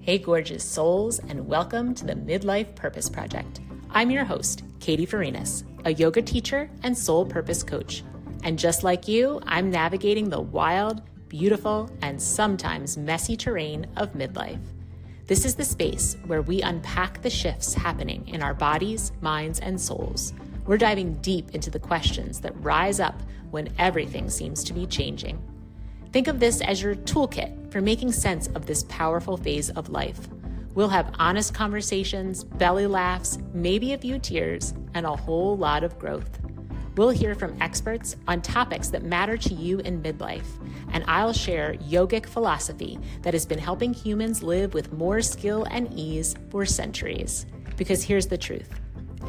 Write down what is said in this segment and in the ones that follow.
Hey, gorgeous souls, and welcome to the Midlife Purpose Project. I'm your host, Katie Farinas, a yoga teacher and soul purpose coach. And just like you, I'm navigating the wild, beautiful, and sometimes messy terrain of midlife. This is the space where we unpack the shifts happening in our bodies, minds, and souls. We're diving deep into the questions that rise up when everything seems to be changing. Think of this as your toolkit for making sense of this powerful phase of life. We'll have honest conversations, belly laughs, maybe a few tears, and a whole lot of growth. We'll hear from experts on topics that matter to you in midlife, and I'll share yogic philosophy that has been helping humans live with more skill and ease for centuries. Because here's the truth.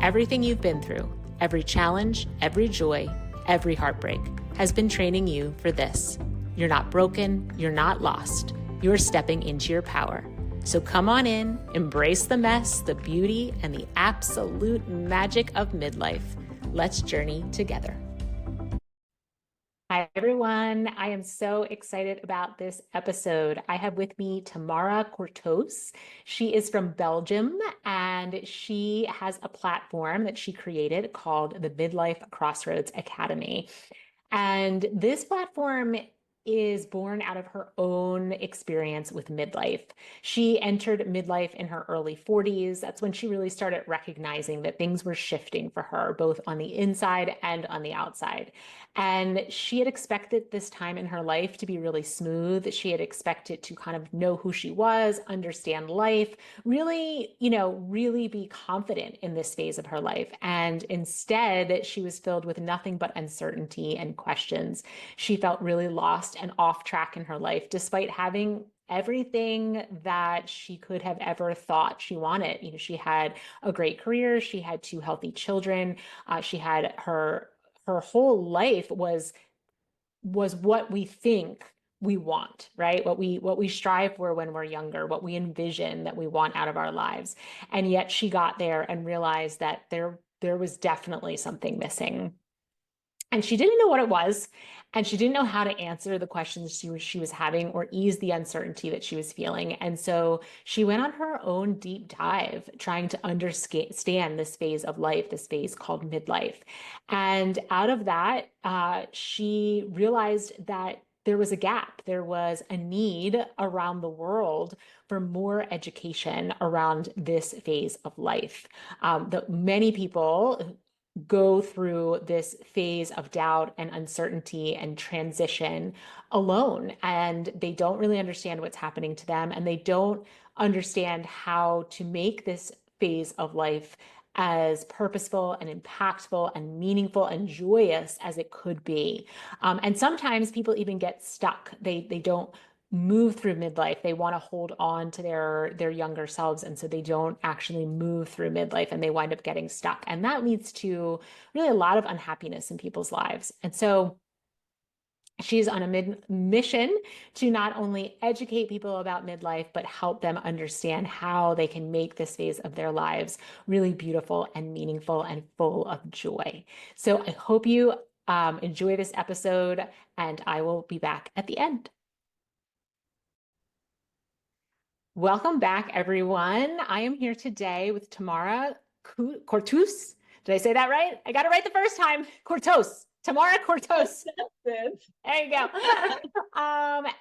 Everything you've been through, every challenge, every joy, every heartbreak, has been training you for this. You're not broken, you're not lost, you're stepping into your power. So come on in, embrace the mess, the beauty, and the absolute magic of midlife. Let's journey together. Hi, everyone. I am so excited about this episode. I have with me Tamara Cortoos. She is from Belgium, and she has a platform that she created called the Midlife Crossroads Academy. And this platform is born out of her own experience with midlife. She entered midlife in her early 40s. That's when she really started recognizing that things were shifting for her, both on the inside and on the outside. And she had expected this time in her life to be really smooth. She had expected to kind of know who she was, understand life, really, really be confident in this phase of her life. And instead, she was filled with nothing but uncertainty and questions. She felt really lost and off track in her life, despite having everything that she could have ever thought she wanted. She had a great career. She had 2 healthy children. She had her whole life was what we think we want, right? What we strive for when we're younger, what we envision that we want out of our lives. And yet she got there and realized that there was definitely something missing. And she didn't know what it was, and she didn't know how to answer the questions she was having or ease the uncertainty that she was feeling. And so she went on her own deep dive, trying to understand this phase of life, this phase called midlife. And out of that, she realized that there was a gap. There was a need around the world for more education around this phase of life. That many people go through this phase of doubt and uncertainty and transition alone, and they don't really understand what's happening to them, and they don't understand how to make this phase of life as purposeful and impactful and meaningful and joyous as it could be. And sometimes people even get stuck. They don't move through midlife. They want to hold on to their younger selves, and so they don't actually move through midlife, and they wind up getting stuck. And that leads to really a lot of unhappiness in people's lives. And so she's on a mission to not only educate people about midlife, but help them understand how they can make this phase of their lives really beautiful and meaningful and full of joy. So I hope you enjoy this episode, and I will be back at the end. Welcome back, everyone. I am here today with Tamara Cortoos. Did I say that right? I got it right the first time. Cortoos. Tamara Cortoos. There you go.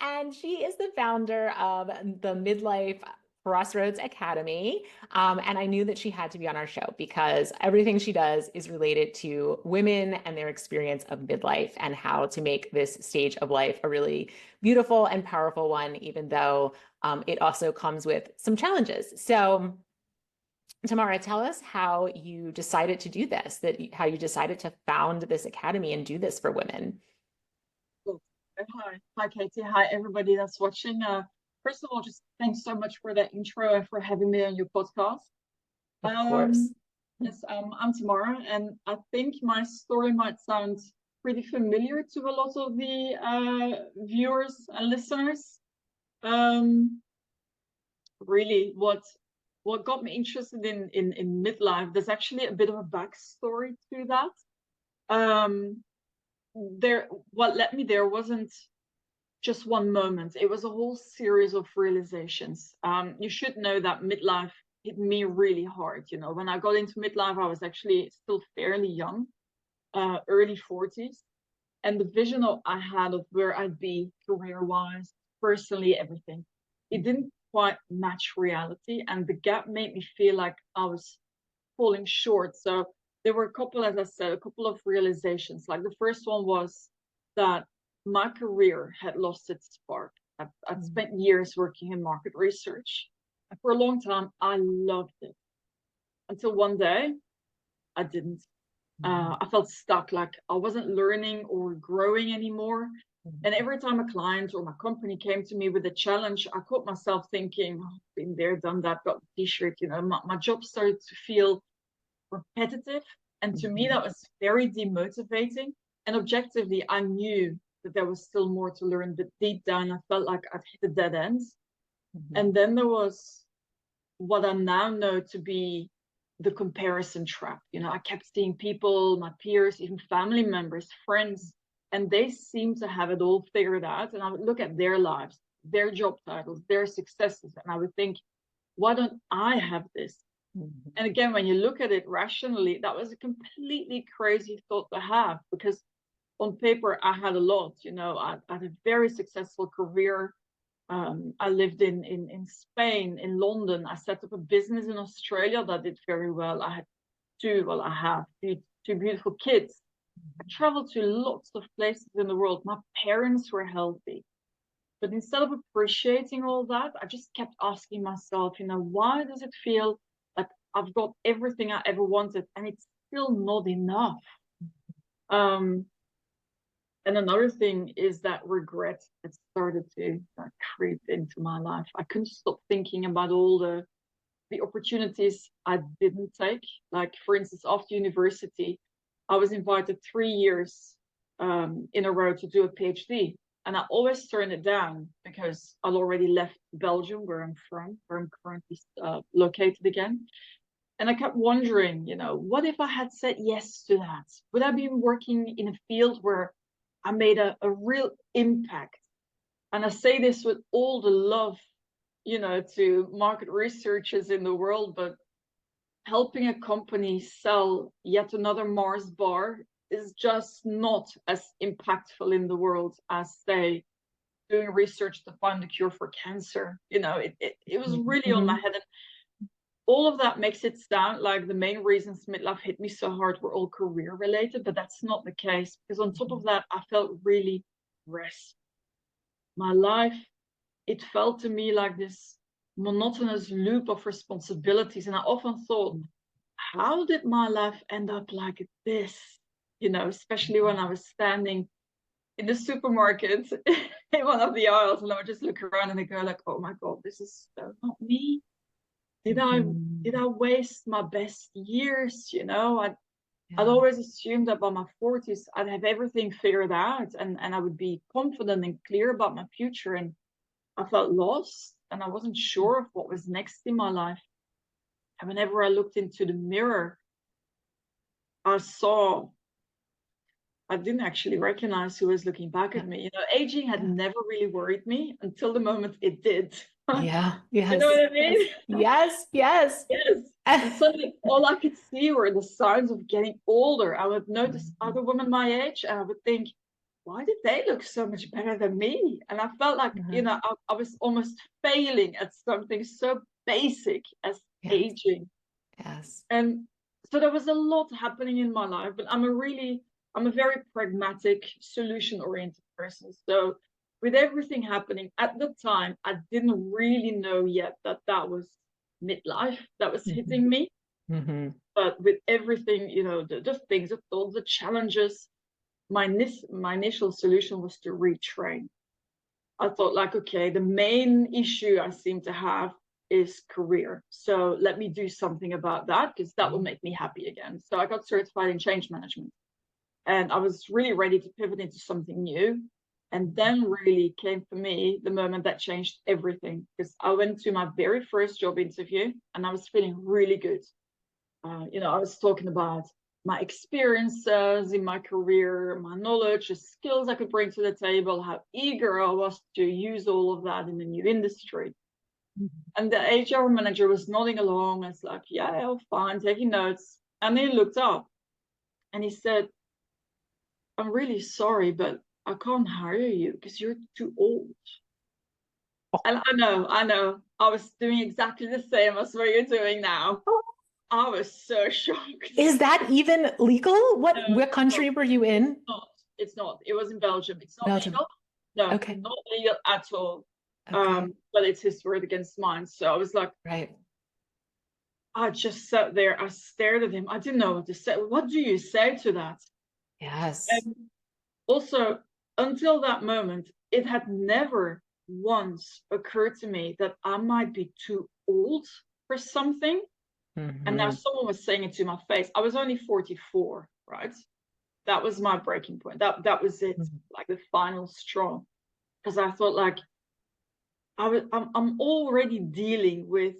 And she is the founder of the Midlife Crossroads Academy. And I knew that she had to be on our show because everything she does is related to women and their experience of midlife and how to make this stage of life a really beautiful and powerful one, even though it also comes with some challenges. So Tamara, tell us how you decided to do this, how you decided to found this academy and do this for women. Cool. Hi, Katie. Hi, everybody that's watching. First of all, just thanks so much for that intro and for having me on your podcast. Of course. Yes, I'm Tamara, and I think my story might sound pretty familiar to a lot of the viewers and listeners. Really, what got me interested in midlife, there's actually a bit of a backstory to that. What led me there wasn't just one moment. It was a whole series of realizations. You should know that midlife hit me really hard. You know, when I got into midlife, I was actually still fairly young, early 40s. And the vision I had of where I'd be career-wise, personally, everything, it didn't quite match reality. And the gap made me feel like I was falling short. So there were a couple, as I said, a couple of realizations. Like the first one was that my career had lost its spark. I'd spent years working in market research. And for a long time, I loved it. Until one day, I didn't. I felt stuck, like I wasn't learning or growing anymore. And every time a client or my company came to me with a challenge, I caught myself thinking, oh, been there, done that, got the t-shirt, you know, my job started to feel repetitive. And to me, that was very demotivating. And objectively, I knew that there was still more to learn, but deep down, I felt like I'd hit a dead end. And then there was what I now know to be the comparison trap. You know, I kept seeing people, my peers, even family members, friends, and they seemed to have it all figured out. And I would look at their lives, their job titles, their successes, and I would think, why don't I have this? And again, when you look at it rationally, that was a completely crazy thought to have, because on paper, I had a lot. You know, I had a very successful career. I lived in Spain, in London. I set up a business in Australia that did very well. I have two beautiful kids. I traveled to lots of places in the world. My parents were healthy. But instead of appreciating all that, I just kept asking myself, you know, why does it feel like I've got everything I ever wanted and it's still not enough? And another thing is that regret had started to creep into my life. I couldn't stop thinking about all the opportunities I didn't take. Like, for instance, after university, I was invited 3 years in a row to do a PhD. And I always turned it down because I'd already left Belgium, where I'm from, where I'm currently located again. And I kept wondering, you know, what if I had said yes to that? Would I be working in a field where I made a real impact? And I say this with all the love, you know, to market researchers in the world, but helping a company sell yet another Mars bar is just not as impactful in the world as, say, doing research to find a cure for cancer. You know, it was really on my head. And all of that makes it sound like the main reasons midlife hit me so hard were all career related, but that's not the case, because on top of that, I felt really rest. My life, it felt to me like this monotonous loop of responsibilities. And I often thought, how did my life end up like this? You know, especially when I was standing in the supermarket in one of the aisles, and I would just look around and I go like, oh my God, this is so not me. Did I waste my best years? You know, I'd always assumed that by my 40s I'd have everything figured out, and I would be confident and clear about my future. And I felt lost, and I wasn't sure of what was next in my life. And whenever I looked into the mirror, I didn't actually recognize who was looking back at me. You know, aging had never really worried me until the moment it did. Yeah. Yes. You know what I mean? Yes. Yes. Yes. And suddenly all I could see were the signs of getting older. I would notice other women my age, and I would think, why did they look so much better than me? And I felt like, you know, I was almost failing at something so basic as aging. Yes. And so there was a lot happening in my life, but I'm a very pragmatic, solution-oriented person. So with everything happening at the time, I didn't really know yet that that was midlife that was hitting me. But with everything, you know, the things, the thoughts, the challenges, my initial solution was to retrain. I thought like, okay, the main issue I seem to have is career. So let me do something about that, because that will make me happy again. So I got certified in change management, and I was really ready to pivot into something new. And then really came for me the moment that changed everything, because I went to my very first job interview and I was feeling really good. You know, I was talking about my experiences in my career, my knowledge, the skills I could bring to the table, how eager I was to use all of that in the new industry. And the HR manager was nodding along. It's like, yeah, fine, taking notes. And he looked up and he said, I'm really sorry, but I can't hire you because you're too old. And I know, I was doing exactly the same as what you're doing now. I was so shocked. Is that even legal? What country were you in? It's not. It was in Belgium. It's not Belgium. legal. No, okay. Not legal at all. Okay. But it's his word against mine. So I was like, right. I just sat there. I stared at him. I didn't know what to say. What do you say to that? Yes. And also, until that moment, it had never once occurred to me that I might be too old for something. And now someone was saying it to my face. I was only 44, right? That was my breaking point. That was it, like the final straw. Because I thought, like, I'm already dealing with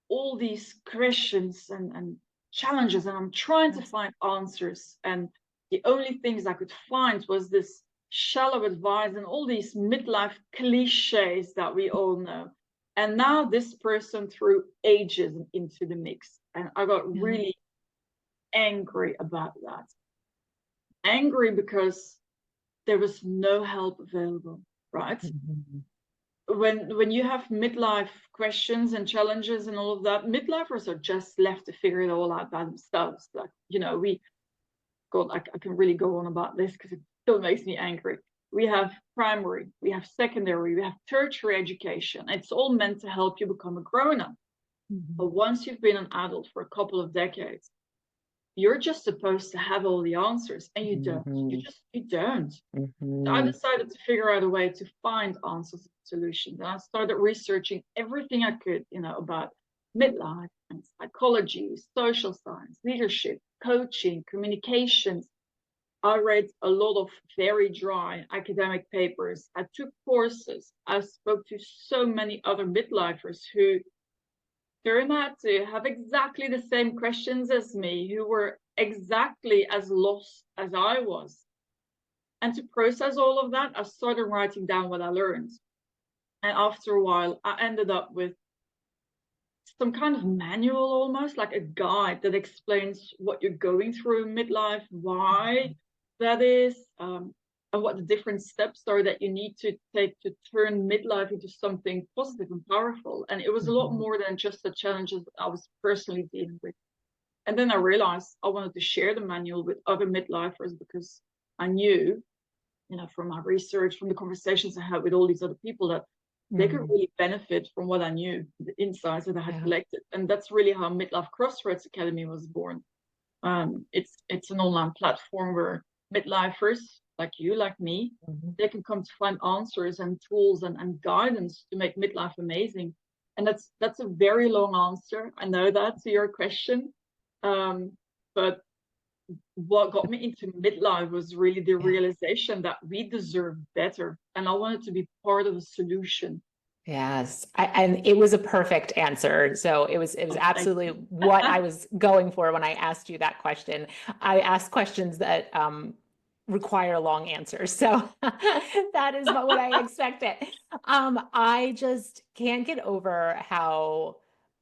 all these questions and challenges, and I'm trying to find answers. And the only things I could find was this shallow advice and all these midlife cliches that we all know. And now this person threw ageism into the mix. And I got really angry about that. Angry because there was no help available, right? When you have midlife questions and challenges and all of that, midlifers are just left to figure it all out by themselves. Like, I can really go on about this because it still makes me angry. We have primary, we have secondary, we have tertiary education. It's all meant to help you become a grown-up. But once you've been an adult for a couple of decades, you're just supposed to have all the answers, and you don't. You don't. So I decided to figure out a way to find answers and solutions. And I started researching everything I could, about midlife and psychology, social science, leadership, coaching, communications. I read a lot of very dry academic papers. I took courses. I spoke to so many other midlifers who turned out to have exactly the same questions as me, who were exactly as lost as I was. And to process all of that, I started writing down what I learned. And after a while, I ended up with some kind of manual, almost like a guide that explains what you're going through in midlife, why that is, and what the different steps are that you need to take to turn midlife into something positive and powerful. And it was a lot more than just the challenges I was personally dealing with. And then I realized I wanted to share the manual with other midlifers because I knew, from my research, from the conversations I had with all these other people, that they could really benefit from what I knew, the insights that I had collected. And that's really how Midlife Crossroads Academy was born. It's an online platform where midlifers like you, like me, they can come to find answers and tools and guidance to make midlife amazing. And that's a very long answer. I know that, to your question. But what got me into midlife was really the realization that we deserve better. And I wanted to be part of a solution. Yes. And it was a perfect answer. So it was absolutely what I was going for when I asked you that question. I asked questions that require long answers. So that is what I expected. I just can't get over how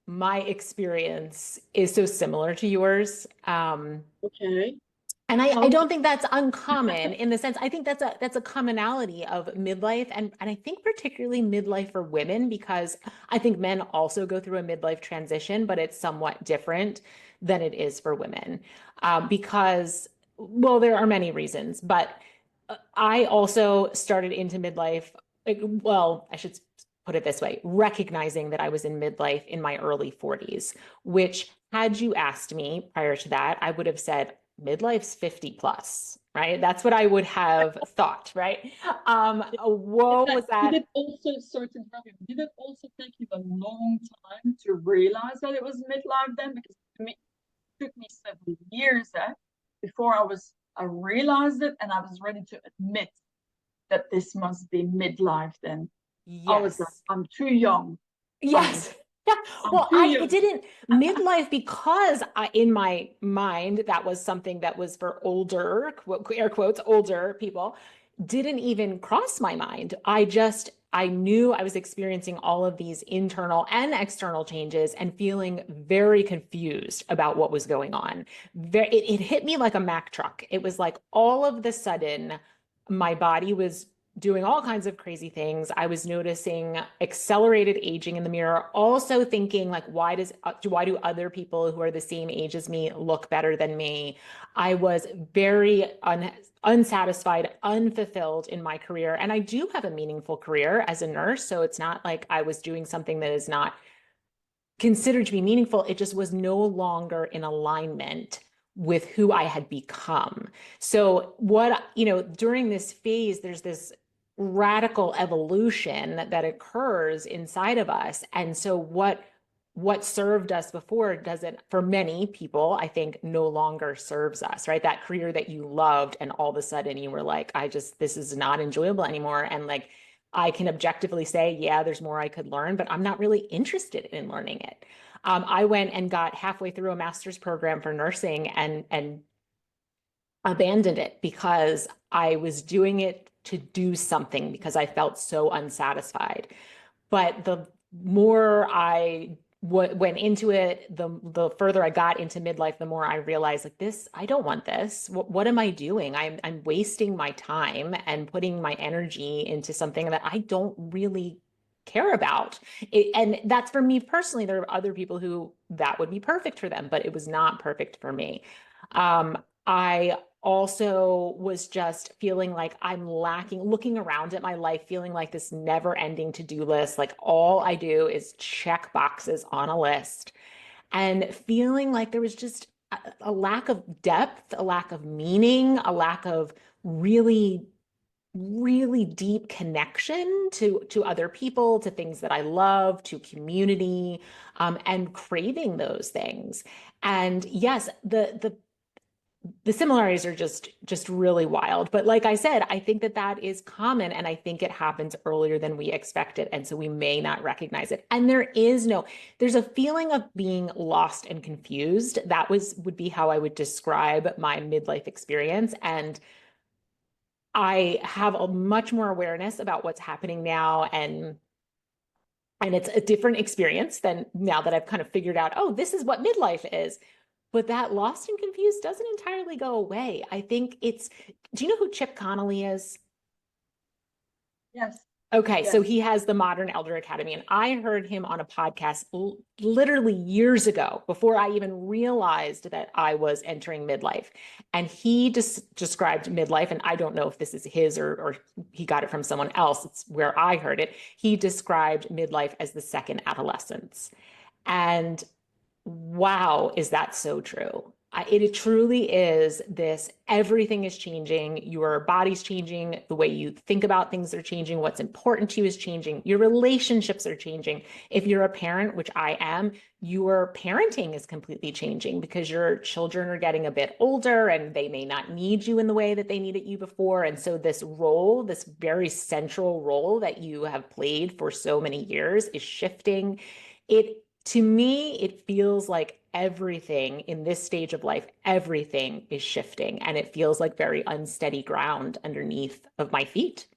my experience is so similar to yours. Okay. And I don't think that's uncommon in the sense, I think that's a commonality of midlife, and I think particularly midlife for women, because I think men also go through a midlife transition, but it's somewhat different than it is for women. Because, well, there are many reasons, but I also started into midlife, well, I should put it this way, recognizing that I was in midlife in my early 40s, which, had you asked me prior to that, I would have said, midlife's 50 plus, right? That's what I would have thought, right? What was that? Did it also take you a long time to realize that it was midlife then? Because to me, it took me 7 years before I realized it, and I was ready to admit that this must be midlife then. Yes. I was like, I'm too young. Yes. Yeah, I'm well, too it young. didn't midlife because in my mind that was something that was for older, air quotes, older people, didn't even cross my mind. I knew I was experiencing all of these internal and external changes and feeling very confused about what was going on. It hit me like a Mack truck. It was like all of the sudden, my body was doing all kinds of crazy things. I was noticing accelerated aging in the mirror, also thinking like, why do other people who are the same age as me look better than me? I was very unsatisfied, unfulfilled in my career. And I do have a meaningful career as a nurse. So it's not like I was doing something that is not considered to be meaningful. It just was no longer in alignment with who I had become. So during this phase, there's this radical evolution that occurs inside of us. And so what served us before doesn't, for many people, I think no longer serves us, right? That career that you loved and all of a sudden you were like, this is not enjoyable anymore. And like, I can objectively say, yeah, there's more I could learn, but I'm not really interested in learning it. I went and got halfway through a master's program for nursing and abandoned it because I was doing it to do something because I felt so unsatisfied. But the more I went into it, the further I got into midlife, the more I realized like this, I don't want this. What am I doing? I'm wasting my time and putting my energy into something that I don't really care about. And that's for me personally. There are other people who that would be perfect for them, but it was not perfect for me. I also was just feeling like I'm lacking, looking around at my life, feeling like this never ending to-do list. Like all I do is check boxes on a list and feeling like there was just a lack of depth, a lack of meaning, a lack of really, really deep connection to other people, to things that I love, to community, and craving those things. And yes, the similarities are just really wild. But like I said, I think that is common, and I think it happens earlier than we expected, and so we may not recognize it. And there's a feeling of being lost and confused. That would be how I would describe my midlife experience. And I have a much more awareness about what's happening now, and it's a different experience than now that I've kind of figured out, oh, this is what midlife is. But that lost and confused doesn't entirely go away. I think do you know who Chip Connolly is? Yes, Okay, so yes. he has the Modern Elder Academy, and I heard him on a podcast literally years ago before I even realized that I was entering midlife. And he just described midlife, and I don't know if this is his or he got it from someone else. It's where I heard it. He described midlife as the second adolescence. And wow, is that so true? It truly is this, everything is changing. Your body's changing. The way you think about things are changing. What's important to you is changing. Your relationships are changing. If you're a parent, which I am, your parenting is completely changing because your children are getting a bit older and they may not need you in the way that they needed you before. And so this role, this very central role that you have played for so many years is shifting. To me, it feels like everything in this stage of life, everything is shifting, and it feels like very unsteady ground underneath of my feet.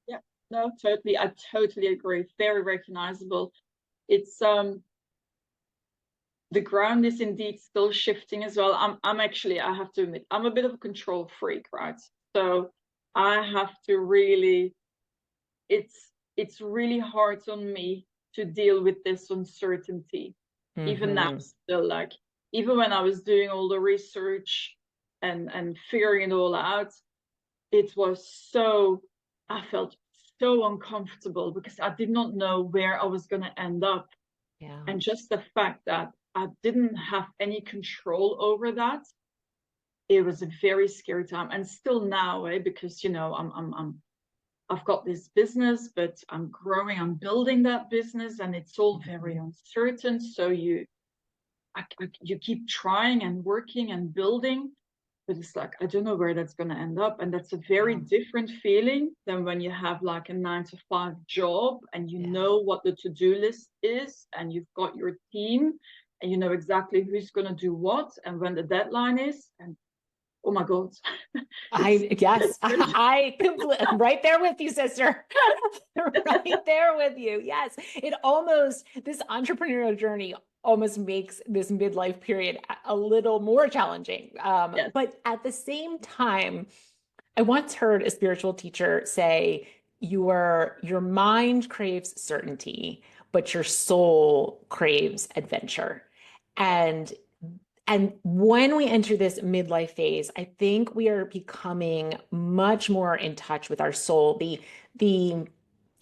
Yeah, no, totally. I totally agree. Very recognizable. It's the ground is indeed still shifting as well. I'm actually, I have to admit, I'm a bit of a control freak, right? So I have to really, it's really hard on me to deal with this uncertainty. Even now, Mm-hmm. still like, even when I was doing all the research and figuring it all out, it was so, I felt so uncomfortable because I did not know where I was going to end up. Yeah. And just the fact that I didn't have any control over that, it was a very scary time. And still now, because I've got this business, but I'm growing, I'm building that business, and it's all very uncertain. So you keep trying and working and building, but it's like, I don't know where that's going to end up. And that's a very different feeling than when you have like a 9 to 5 job and you know what the to-do list is and you've got your team and you know exactly who's going to do what and when the deadline is. And oh my God. I'm right there with you, sister. Right there with you. Yes. This entrepreneurial journey almost makes this midlife period a little more challenging. Yes. But at the same time, I once heard a spiritual teacher say, your mind craves certainty, but your soul craves adventure. And when we enter this midlife phase, I think we are becoming much more in touch with our soul. The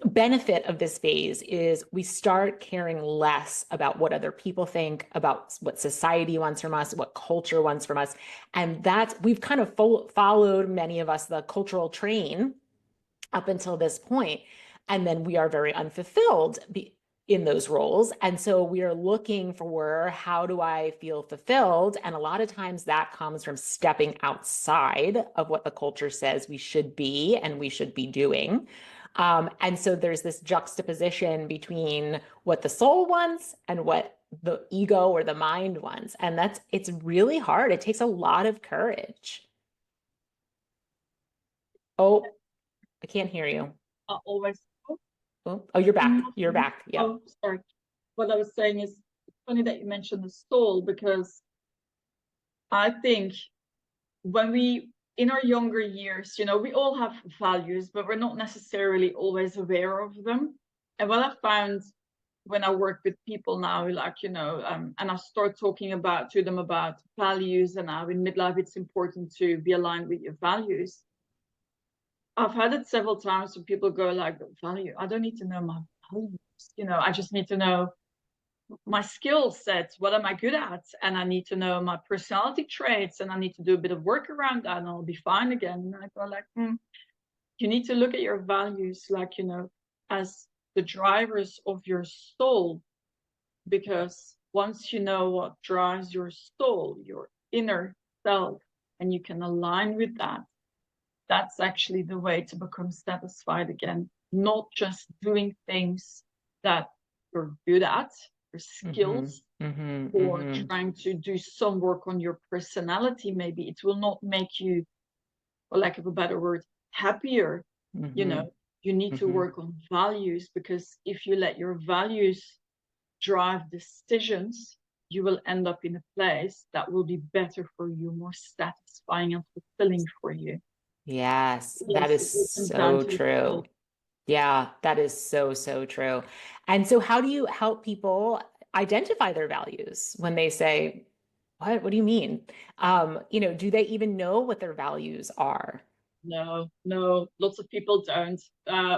benefit of this phase is we start caring less about what other people think, about what society wants from us, what culture wants from us. And we've kind of followed, many of us, the cultural train up until this point. And then we are very unfulfilled in those roles. And so we are looking for, how do I feel fulfilled? And a lot of times that comes from stepping outside of what the culture says we should be and we should be doing. And so there's this juxtaposition between what the soul wants and what the ego or the mind wants. And it's really hard. It takes a lot of courage. Oh, I can't hear you. Always. Oh, you're back. You're back. Yeah. Oh, sorry. What I was saying is, it's funny that you mentioned the soul, because I think when in our younger years, we all have values, but we're not necessarily always aware of them. And what I found when I work with people now, like, and I start talking to them about values, and now in midlife, it's important to be aligned with your values. I've had it several times when people go like, value, I don't need to know my values. I just need to know my skill sets. What am I good at? And I need to know my personality traits, and I need to do a bit of work around that, and I'll be fine again. And I go like, you need to look at your values, like, as the drivers of your soul, because once you know what drives your soul, your inner self, and you can align with that, that's actually the way to become satisfied again. Not just doing things that you're good at, your skills, or trying to do some work on your personality. Maybe it will not make you, for lack of a better word, happier. You need to work on values, because if you let your values drive decisions, you will end up in a place that will be better for you, more satisfying and fulfilling for you. Yes, that is so true. Yeah, that is so, so true. And so how do you help people identify their values when they say, what do you mean? Do they even know what their values are? No, lots of people don't.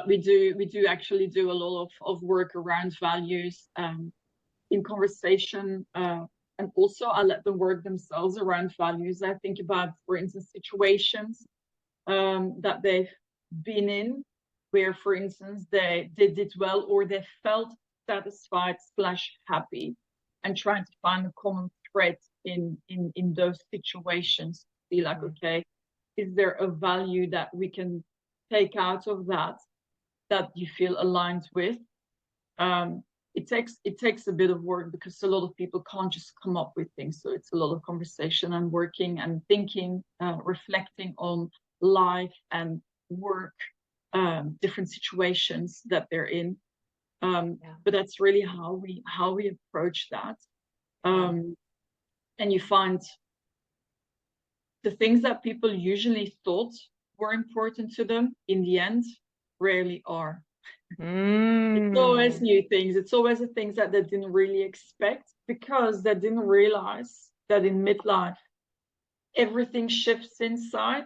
We do actually do a lot of work around values in conversation. And also I let them work themselves around values. I think about, for instance, situations that they've been in where, for instance, they did well, or they felt satisfied / happy, and trying to find a common thread in those situations. Be like, okay, is there a value that we can take out of that you feel aligned with? It takes a bit of work, because a lot of people can't just come up with things. So it's a lot of conversation and working and thinking, reflecting on life and work, different situations that they're in. But that's really how we approach that. And you find the things that people usually thought were important to them, in the end, rarely are. It's always new things. It's always the things that they didn't really expect, because they didn't realize that in midlife, everything shifts inside.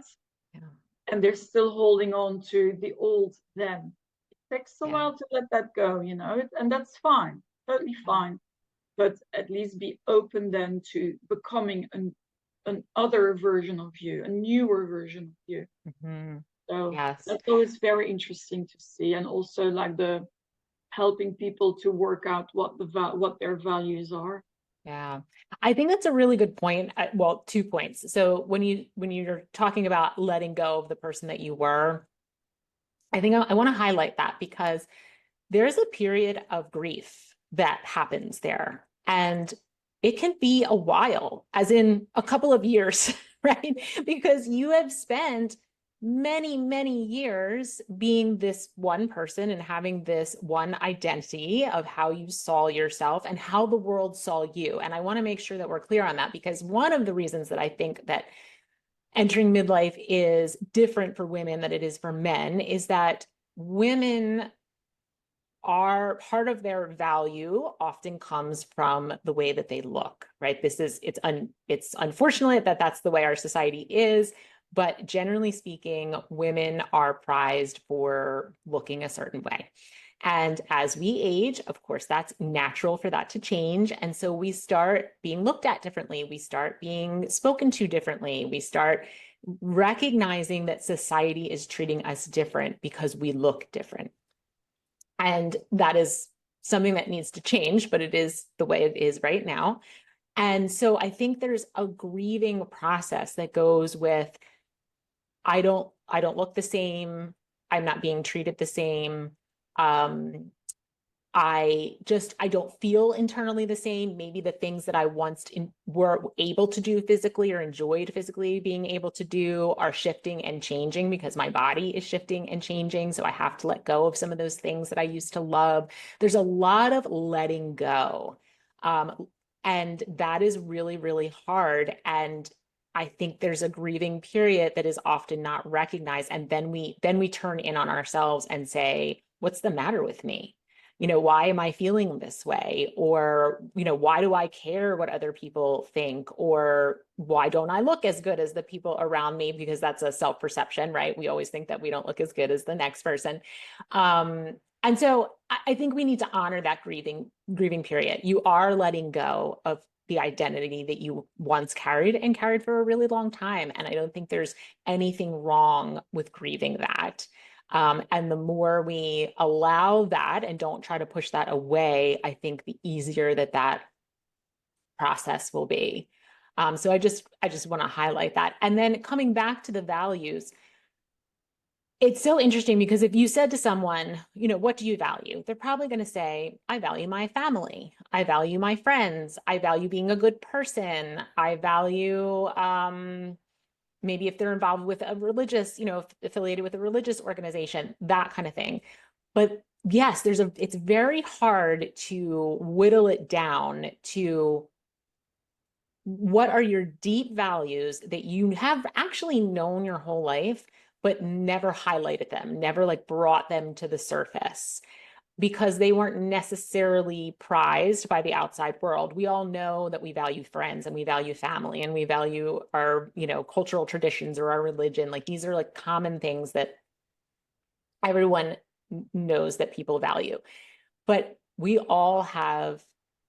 And they're still holding on to the old them. It takes a while to let that go, and that's fine, totally fine. But at least be open then to becoming an other version of you, a newer version of you. So that's always very interesting to see. And also like the helping people to work out what their values are. Yeah. I think that's a really good point. Well, 2 points. So when you're talking about letting go of the person that you were, I think I want to highlight that because there's a period of grief that happens there. And it can be a while, as in a couple of years, right? Because you have spent many, many years being this one person and having this one identity of how you saw yourself and how the world saw you. And I want to make sure that we're clear on that because one of the reasons that I think that entering midlife is different for women than it is for men is that women are part of their value often comes from the way that they look, right? It's unfortunate that that's the way our society is, but generally speaking, women are prized for looking a certain way. And as we age, of course, that's natural for that to change. And so we start being looked at differently. We start being spoken to differently. We start recognizing that society is treating us different because we look different. And that is something that needs to change, but it is the way it is right now. And so I think there's a grieving process that goes with I don't look the same. I'm not being treated the same. Um, I don't feel internally the same. Maybe the things that I were able to do physically or enjoyed physically being able to do are shifting and changing because my body is shifting and changing. So I have to let go of some of those things that I used to love. There's a lot of letting go. And that is really, really hard. And I think there's a grieving period that is often not recognized. And then we turn in on ourselves and say, what's the matter with me? Why am I feeling this way? Or, why do I care what other people think? Or why don't I look as good as the people around me? Because that's a self-perception, right? We always think that we don't look as good as the next person. And so I think we need to honor that grieving period. You are letting go of the identity that you once carried and carried for a really long time. And I don't think there's anything wrong with grieving that. And the more we allow that and don't try to push that away, I think the easier that process will be. So I just want to highlight that. And then coming back to the values, it's so interesting because if you said to someone, what do you value? They're probably going to say, I value my family. I value my friends. I value being a good person. I value, maybe if they're involved with a religious, affiliated with a religious organization, that kind of thing. But yes, it's very hard to whittle it down to what are your deep values that you have actually known your whole life, but never highlighted them, never like brought them to the surface because they weren't necessarily prized by the outside world. We all know that we value friends and we value family and we value our, cultural traditions or our religion. Like these are like common things that everyone knows that people value. But we all have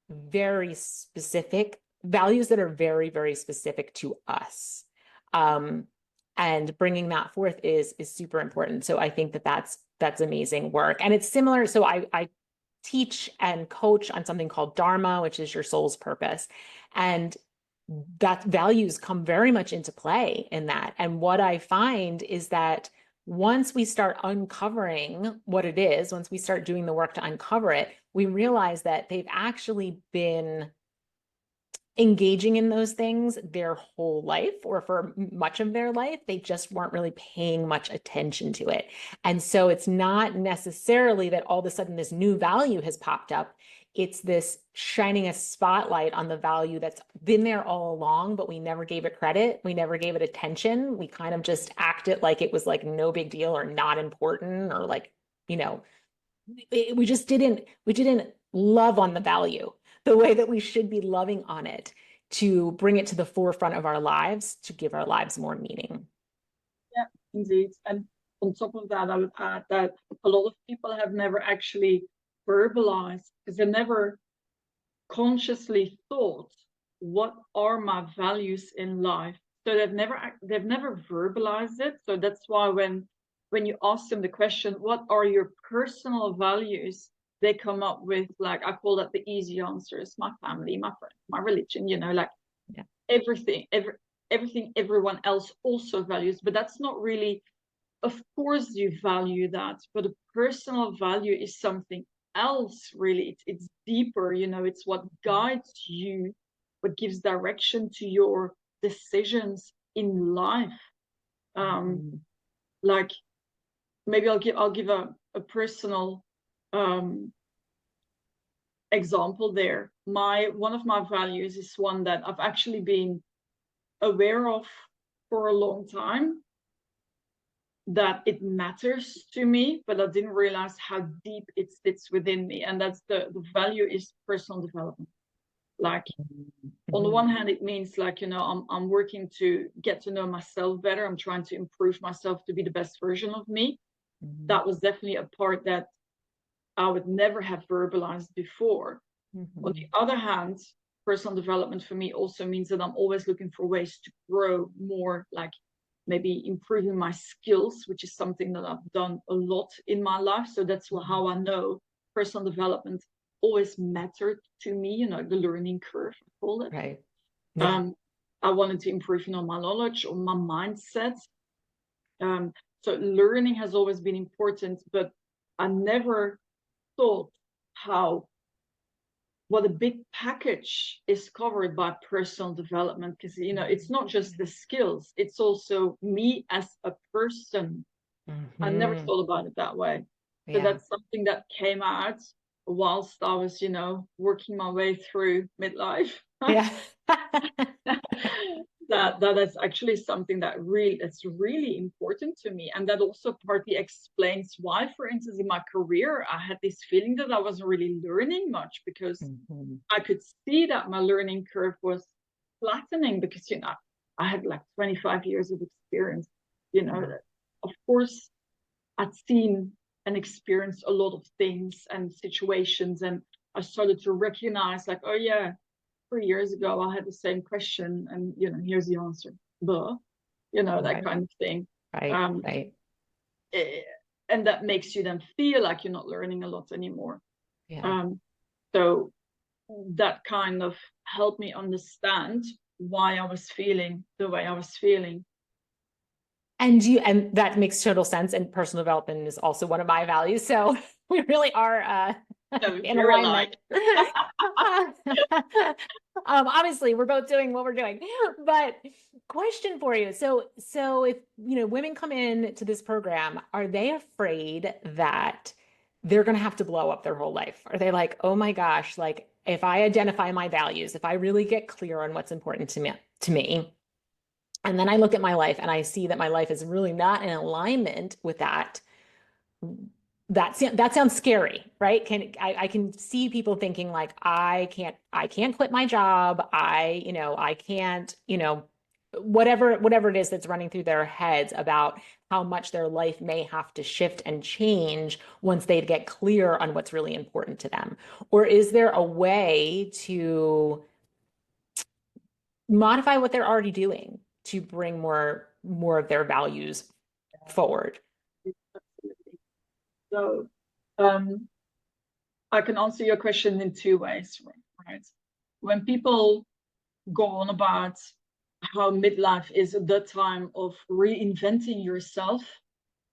very specific values that are very, very specific to us. And bringing that forth is super important. So I think that's amazing work. And it's similar. So I teach and coach on something called Dharma, which is your soul's purpose. And that values come very much into play in that. And what I find is that once we start uncovering what it is, once we start doing the work to uncover it, we realize that they've actually been engaging in those things their whole life or for much of their life. They just weren't really paying much attention to it. And so it's not necessarily that all of a sudden this new value has popped up. It's this shining a spotlight on the value that's been there all along, but we never gave it credit. We never gave it attention. We kind of just acted like it was like no big deal or not important or like, we didn't love on the value the way that we should be loving on it to bring it to the forefront of our lives, to give our lives more meaning. Yeah, indeed. And on top of that, I would add that a lot of people have never actually verbalized because they never consciously thought, what are my values in life? So they've never verbalized it. So that's why when you ask them the question, what are your personal values? they come up with, like, I call that the easy answers: my family, my friends, my religion, like Yeah. everything everyone else also values. But that's not really, of course you value that, but a personal value is something else, really. It's deeper, it's what guides you, what gives direction to your decisions in life. Like, maybe I'll give a personal example there. One of my values is one that I've actually been aware of for a long time, that it matters to me, but I didn't realize how deep it sits within me. And that's the value is personal development. Like, on the one hand, it means, like, I'm working to get to know myself better. I'm trying to improve myself to be the best version of me. That was definitely a part that I would never have verbalized before. On the other hand, personal development for me also means that I'm always looking for ways to grow more, like maybe improving my skills, which is something that I've done a lot in my life. So that's how I know personal development always mattered to me, the learning curve, I call it. Right. Yeah. I wanted to improve, my knowledge or my mindset. So learning has always been important, but I never thought what a big package is covered by personal development, because it's not just the skills, it's also me as a person. I never thought about it that way. So that's something that came out whilst I was working my way through midlife. Yeah. that is actually something that's really important to me, and that also partly explains why, for instance, in my career I had this feeling that I wasn't really learning much, because I could see that my learning curve was flattening, because I had like 25 years of experience. Of course I'd seen and experienced a lot of things and situations, and I started to recognize, like, oh yeah, 3 years ago I had the same question, and here's the answer, but that kind of thing. Right. And that makes you then feel like you're not learning a lot anymore. Yeah. So that kind of helped me understand why I was feeling the way I was feeling. And that makes total sense. And personal development is also one of my values. So we really are in alignment. Obviously, we're both doing what we're doing. But question for you. So if women come in to this program, are they afraid that they're going to have to blow up their whole life? Are they like, oh my gosh, like if I identify my values, if I really get clear on what's important to me, and then I look at my life and I see that my life is really not in alignment with that. That sounds scary, right? I can see people thinking like, I can't quit my job. I can't, whatever it is that's running through their heads about how much their life may have to shift and change once they get clear on what's really important to them. Or is there a way to modify what they're already doing to bring more of their values forward? Absolutely. So I can answer your question in two ways, right? When people go on about how midlife is the time of reinventing yourself,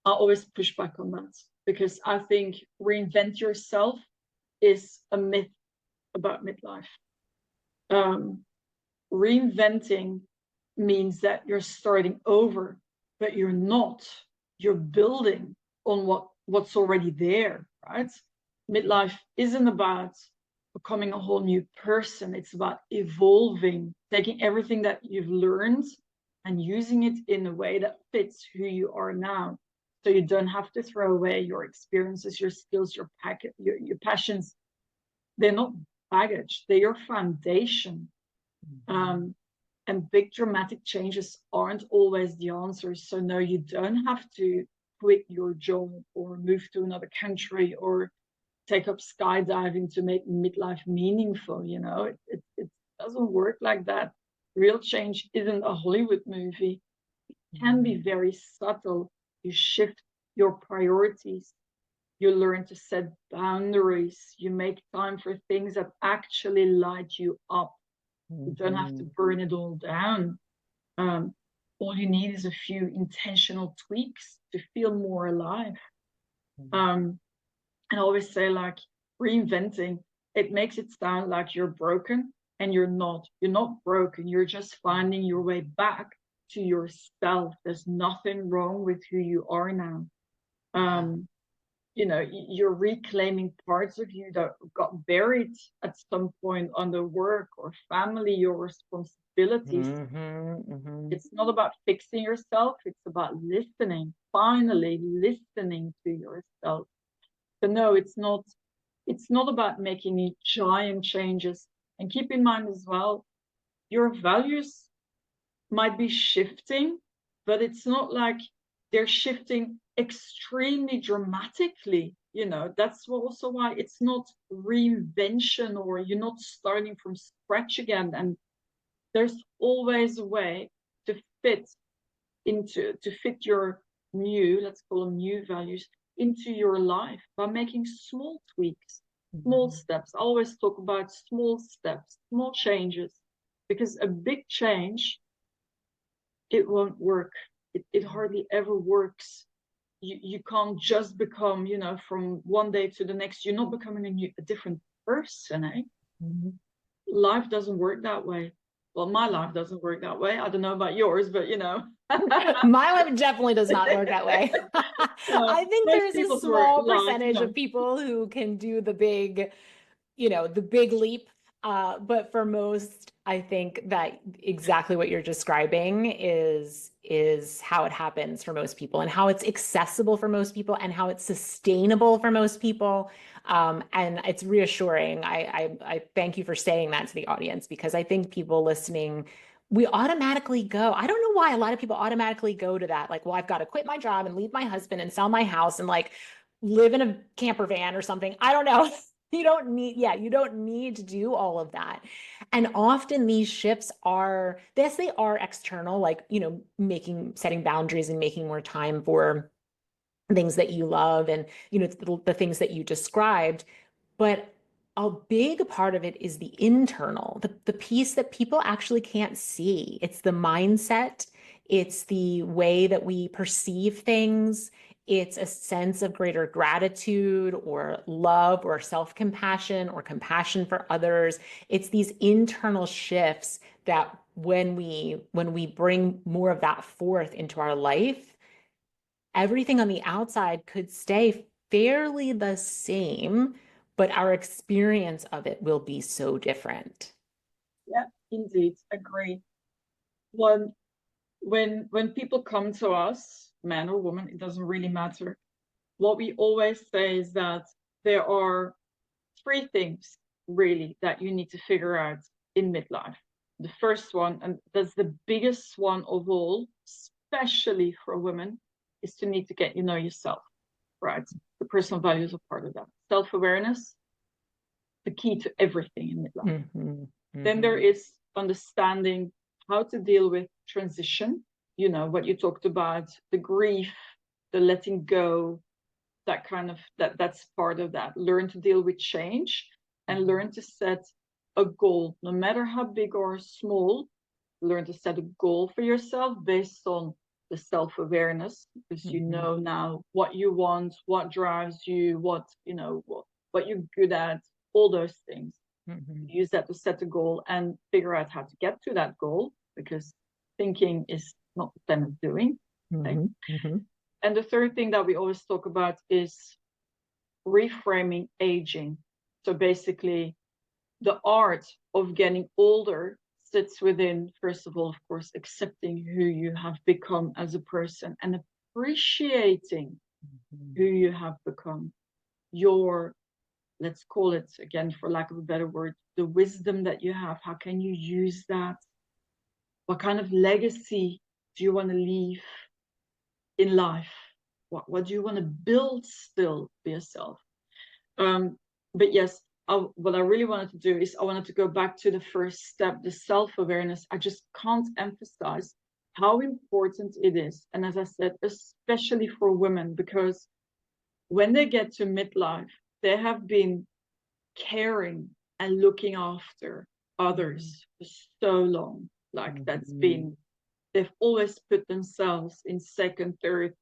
I always push back on that, because I think reinvent yourself is a myth about midlife. Reinventing means that you're starting over, but you're not. You're building on what's already there, right? Midlife isn't about becoming a whole new person. It's about evolving, taking everything that you've learned and using it in a way that fits who you are now. So you don't have to throw away your experiences, your skills, your passions. They're not baggage, they're your foundation. And big dramatic changes aren't always the answer. So no, you don't have to quit your job or move to another country or take up skydiving to make midlife meaningful. It doesn't work like that. Real change isn't a Hollywood movie. It can be very subtle. You shift your priorities, You learn to set boundaries. You make time for things that actually light you up. You don't have to burn it all down. All you need is a few intentional tweaks to feel more alive. And I always say, like, reinventing, it makes it sound like you're broken, and you're not. You're not broken. You're just finding your way back to yourself. There's nothing wrong with who you are now. You know, you're reclaiming parts of you that got buried at some point under work or family or responsibilities. It's not about fixing yourself. It's about listening, finally listening to yourself. So no, it's not about making any giant changes. And keep in mind as well, your values might be shifting, but it's not like they're shifting extremely dramatically. You know, that's also why it's not reinvention, or you're not starting from scratch again. And there's always a way to fit your new, let's call them new values, into your life by making small tweaks, small steps. I always talk about small steps, small changes, because a big change, it won't work. It hardly ever works. You can't just become, you know, from one day to the next, you're not becoming a different person, eh? Life doesn't work that way. Well, my life doesn't work that way. I don't know about yours, but you know. My life definitely does not work that way. I think there's a small percentage of people who can do the big, you know, the big leap. But for most, I think that exactly what you're describing is how it happens for most people, and how it's accessible for most people, and how it's sustainable for most people. And it's reassuring. I thank you for saying that to the audience, because I think people listening, we automatically go. I don't know why a lot of people automatically go to that. Like, well, I've got to quit my job and leave my husband and sell my house and like live in a camper van or something. I don't know. You don't need to do all of that. And often these shifts are, yes, they are external, like, you know, setting boundaries and making more time for things that you love, and, you know, the things that you described. But a big part of it is the internal, the piece that people actually can't see. It's the mindset, it's the way that we perceive things. It's a sense of greater gratitude or love or self-compassion or compassion for others. It's these internal shifts that when we bring more of that forth into our life, everything on the outside could stay fairly the same, but our experience of it will be so different. Yeah, indeed, agree. When people come to us, man or woman, it doesn't really matter. What we always say is that there are three things really that you need to figure out in midlife. The first one, and that's the biggest one of all, especially for women, is to need to get know yourself, right? The personal values are part of that. Self-awareness, the key to everything in midlife. Then there is understanding how to deal with transition, you know, what you talked about, the grief, the letting go, that kind of, that's part of that. Learn to deal with change, and learn to set a goal, no matter how big or small. Learn to set a goal for yourself based on the self-awareness, because you know now what you want, what drives you, what, you know, what you're good at, all those things. Use that to set a goal and figure out how to get to that goal, because thinking is not the same as doing. Okay? And the third thing that we always talk about is reframing aging. So basically, the art of getting older sits within, first of all, of course, accepting who you have become as a person and appreciating who you have become. Your, let's call it, again, for lack of a better word, the wisdom that you have. How can you use that? What kind of legacy do you want to leave in life? What do you want to build still for yourself? But yes, what I really wanted to do is I wanted to go back to the first step, the self-awareness. I just can't emphasize how important it is. And as I said, especially for women, because when they get to midlife, they have been caring and looking after others for so long. Like that's been, they've always put themselves in second, third,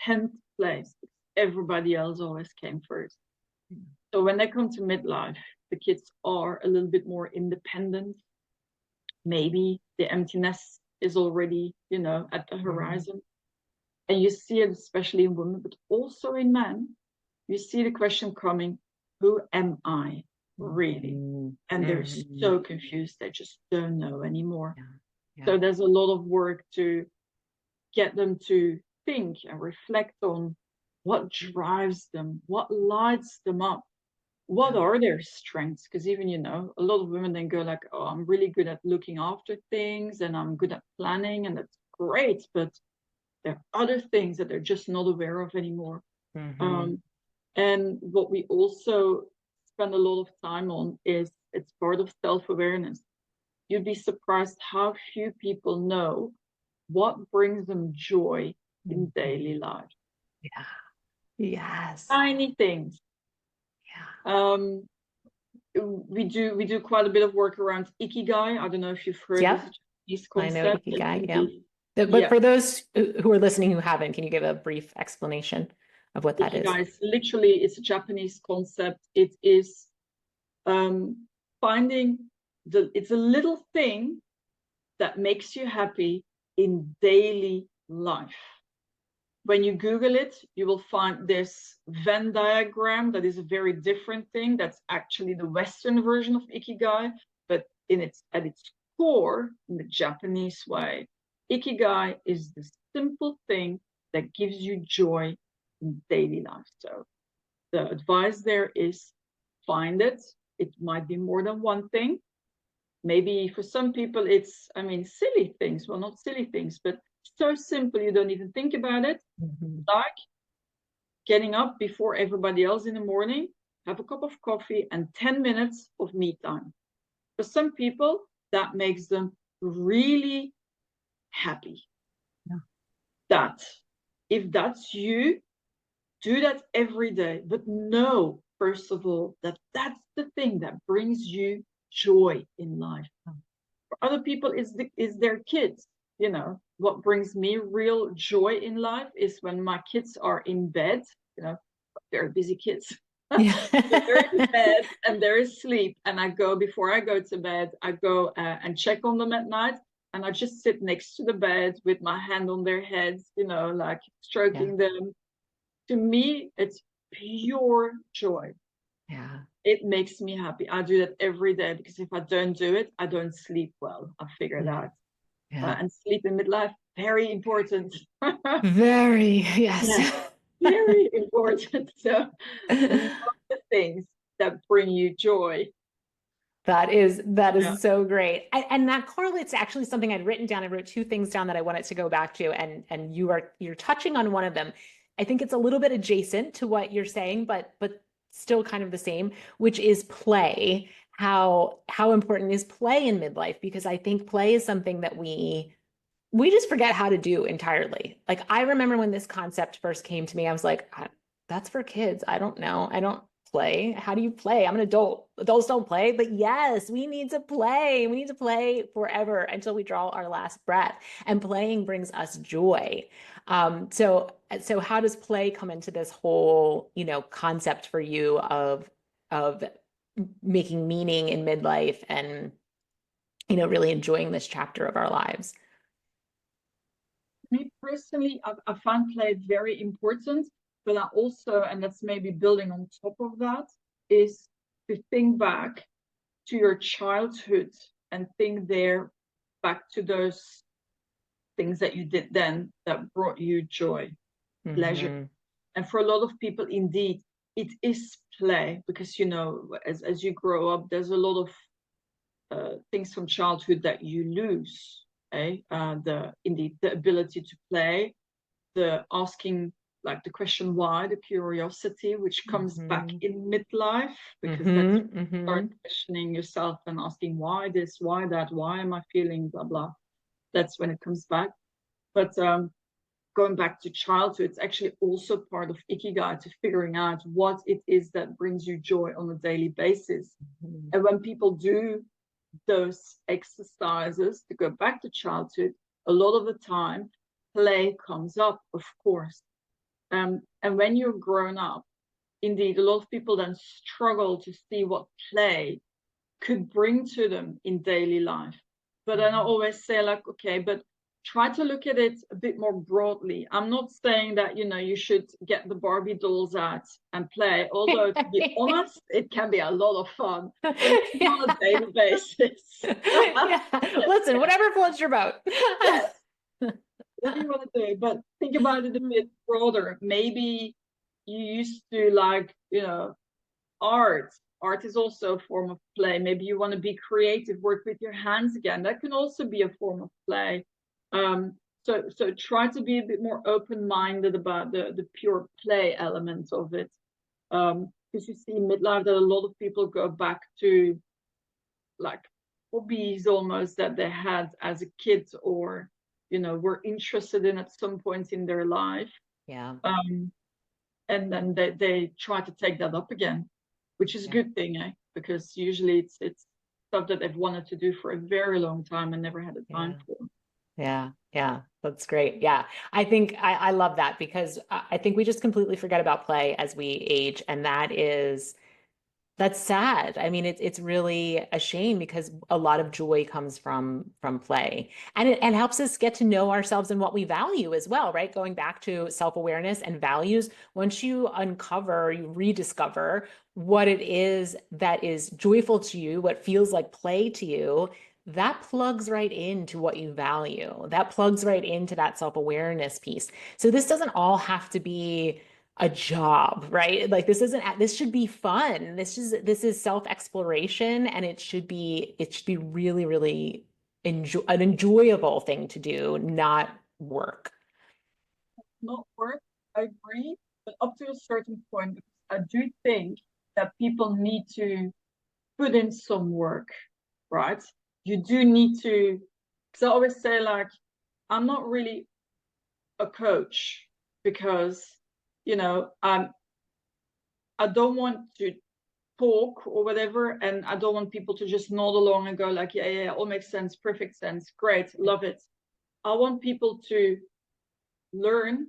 10th place. Everybody else always came first. So when they come to midlife, the kids are a little bit more independent. Maybe the emptiness is already, at the horizon. And you see it especially in women, but also in men. You see the question coming, who am I really? And they're so confused, they just don't know anymore. So there's a lot of work to get them to think and reflect on what drives them, what lights them up, what are their strengths. Because even, a lot of women then go like, oh, I'm really good at looking after things and I'm good at planning, and that's great, but there are other things that they're just not aware of anymore. And what we also spend a lot of time on is, it's part of self-awareness. You'd be surprised how few people know what brings them joy in daily life. Yeah. Yes. Tiny things. Yeah. We do quite a bit of work around ikigai. I don't know if you've heard of this concept. I know ikigai. Yeah. But for those who are listening who haven't, can you give a brief explanation of what that ikigai is? Literally, it's a Japanese concept. It is finding it's a little thing that makes you happy in daily life. When you Google it, you will find this Venn diagram that is a very different thing. That's actually the Western version of ikigai, but at its core, in the Japanese way, ikigai is the simple thing that gives you joy in daily life. So the advice there is, find it. It might be more than one thing. Maybe for some people it's, silly things. Well, not silly things, but so simple you don't even think about it. Like getting up before everybody else in the morning, have a cup of coffee and 10 minutes of me time. For some people, that makes them really happy. That, if that's you, do that every day. But know, first of all, that that's the thing that brings you joy in life. For other people, is their kids. What brings me real joy in life is when my kids are in bed. They're busy kids. They're in bed and they're asleep, and before I go to bed, I go and check on them at night, and I just sit next to the bed with my hand on their heads, like stroking them. To me, it's pure joy. It makes me happy. I do that every day, because if I don't do it, I don't sleep well. I figured out. And sleep in midlife, very important. Very, yes. Very important. So know the things that bring you joy. That is so great. And that correlates to actually something I'd written down. I wrote two things down that I wanted to go back to, and you're touching on one of them. I think it's a little bit adjacent to what you're saying, but still kind of the same, which is play. How important is play in midlife? Because I think play is something that we just forget how to do entirely. Like, I remember when this concept first came to me, I was like, that's for kids. I don't know. I don't play. How do you play? I'm an adult. Adults don't play. But yes, we need to play. We need to play forever until we draw our last breath. And playing brings us joy. So how does play come into this whole, concept for you of making meaning in midlife and, really enjoying this chapter of our lives? Me personally, I find play very important, but I also, and that's maybe building on top of that, is to think back to your childhood and think there back to those things that you did then that brought you joy, pleasure. And for a lot of people, indeed, it is play, because, as you grow up, there's a lot of things from childhood that you lose. The ability to play, the asking, like the question why, the curiosity, which comes back in midlife, because that's when you start questioning yourself and asking why this, why that, why am I feeling blah blah. That's when it comes back. But going back to childhood, it's actually also part of Ikigai, to figuring out what it is that brings you joy on a daily basis. Mhm. And when people do those exercises to go back to childhood, a lot of the time play comes up, of course. And when you're grown up, indeed, a lot of people then struggle to see what play could bring to them in daily life. But then I always say, like, okay, but try to look at it a bit more broadly. I'm not saying that, you should get the Barbie dolls out and play, although to be honest, it can be a lot of fun, but not on a daily basis. Yeah. Listen, whatever floats your boat. Yes, whatever you want to do, but think about it a bit broader. Maybe you used to like, art. Art is also a form of play. Maybe you want to be creative, work with your hands again. That can also be a form of play. So try to be a bit more open-minded about the pure play element of it. Because you see in midlife that a lot of people go back to like hobbies almost that they had as a kid, or were interested in at some point in their life. Yeah. And then they try to take that up again, which is a good thing, because usually it's stuff that they've wanted to do for a very long time and never had the time for. Yeah. Yeah. That's great. Yeah. I think I love that, because I think we just completely forget about play as we age. And that's sad. I mean, it's really a shame, because a lot of joy comes from play, and it helps us get to know ourselves and what we value as well, right? Going back to self-awareness and values, once you uncover, you rediscover what it is that is joyful to you, what feels like play to you, that plugs right into what you value. That plugs right into that self-awareness piece. So this doesn't all have to be a job, right? Like this should be fun. This is self-exploration, and it should be really, really an enjoyable thing to do, not work. Not work, I agree, but up to a certain point, because I do think that people need to put in some work, right? You do need to, because I always say, like, I'm not really a coach, because I don't want to talk or whatever, and I don't want people to just nod along and go like, yeah, all makes sense, perfect sense, great, love it. I want people to learn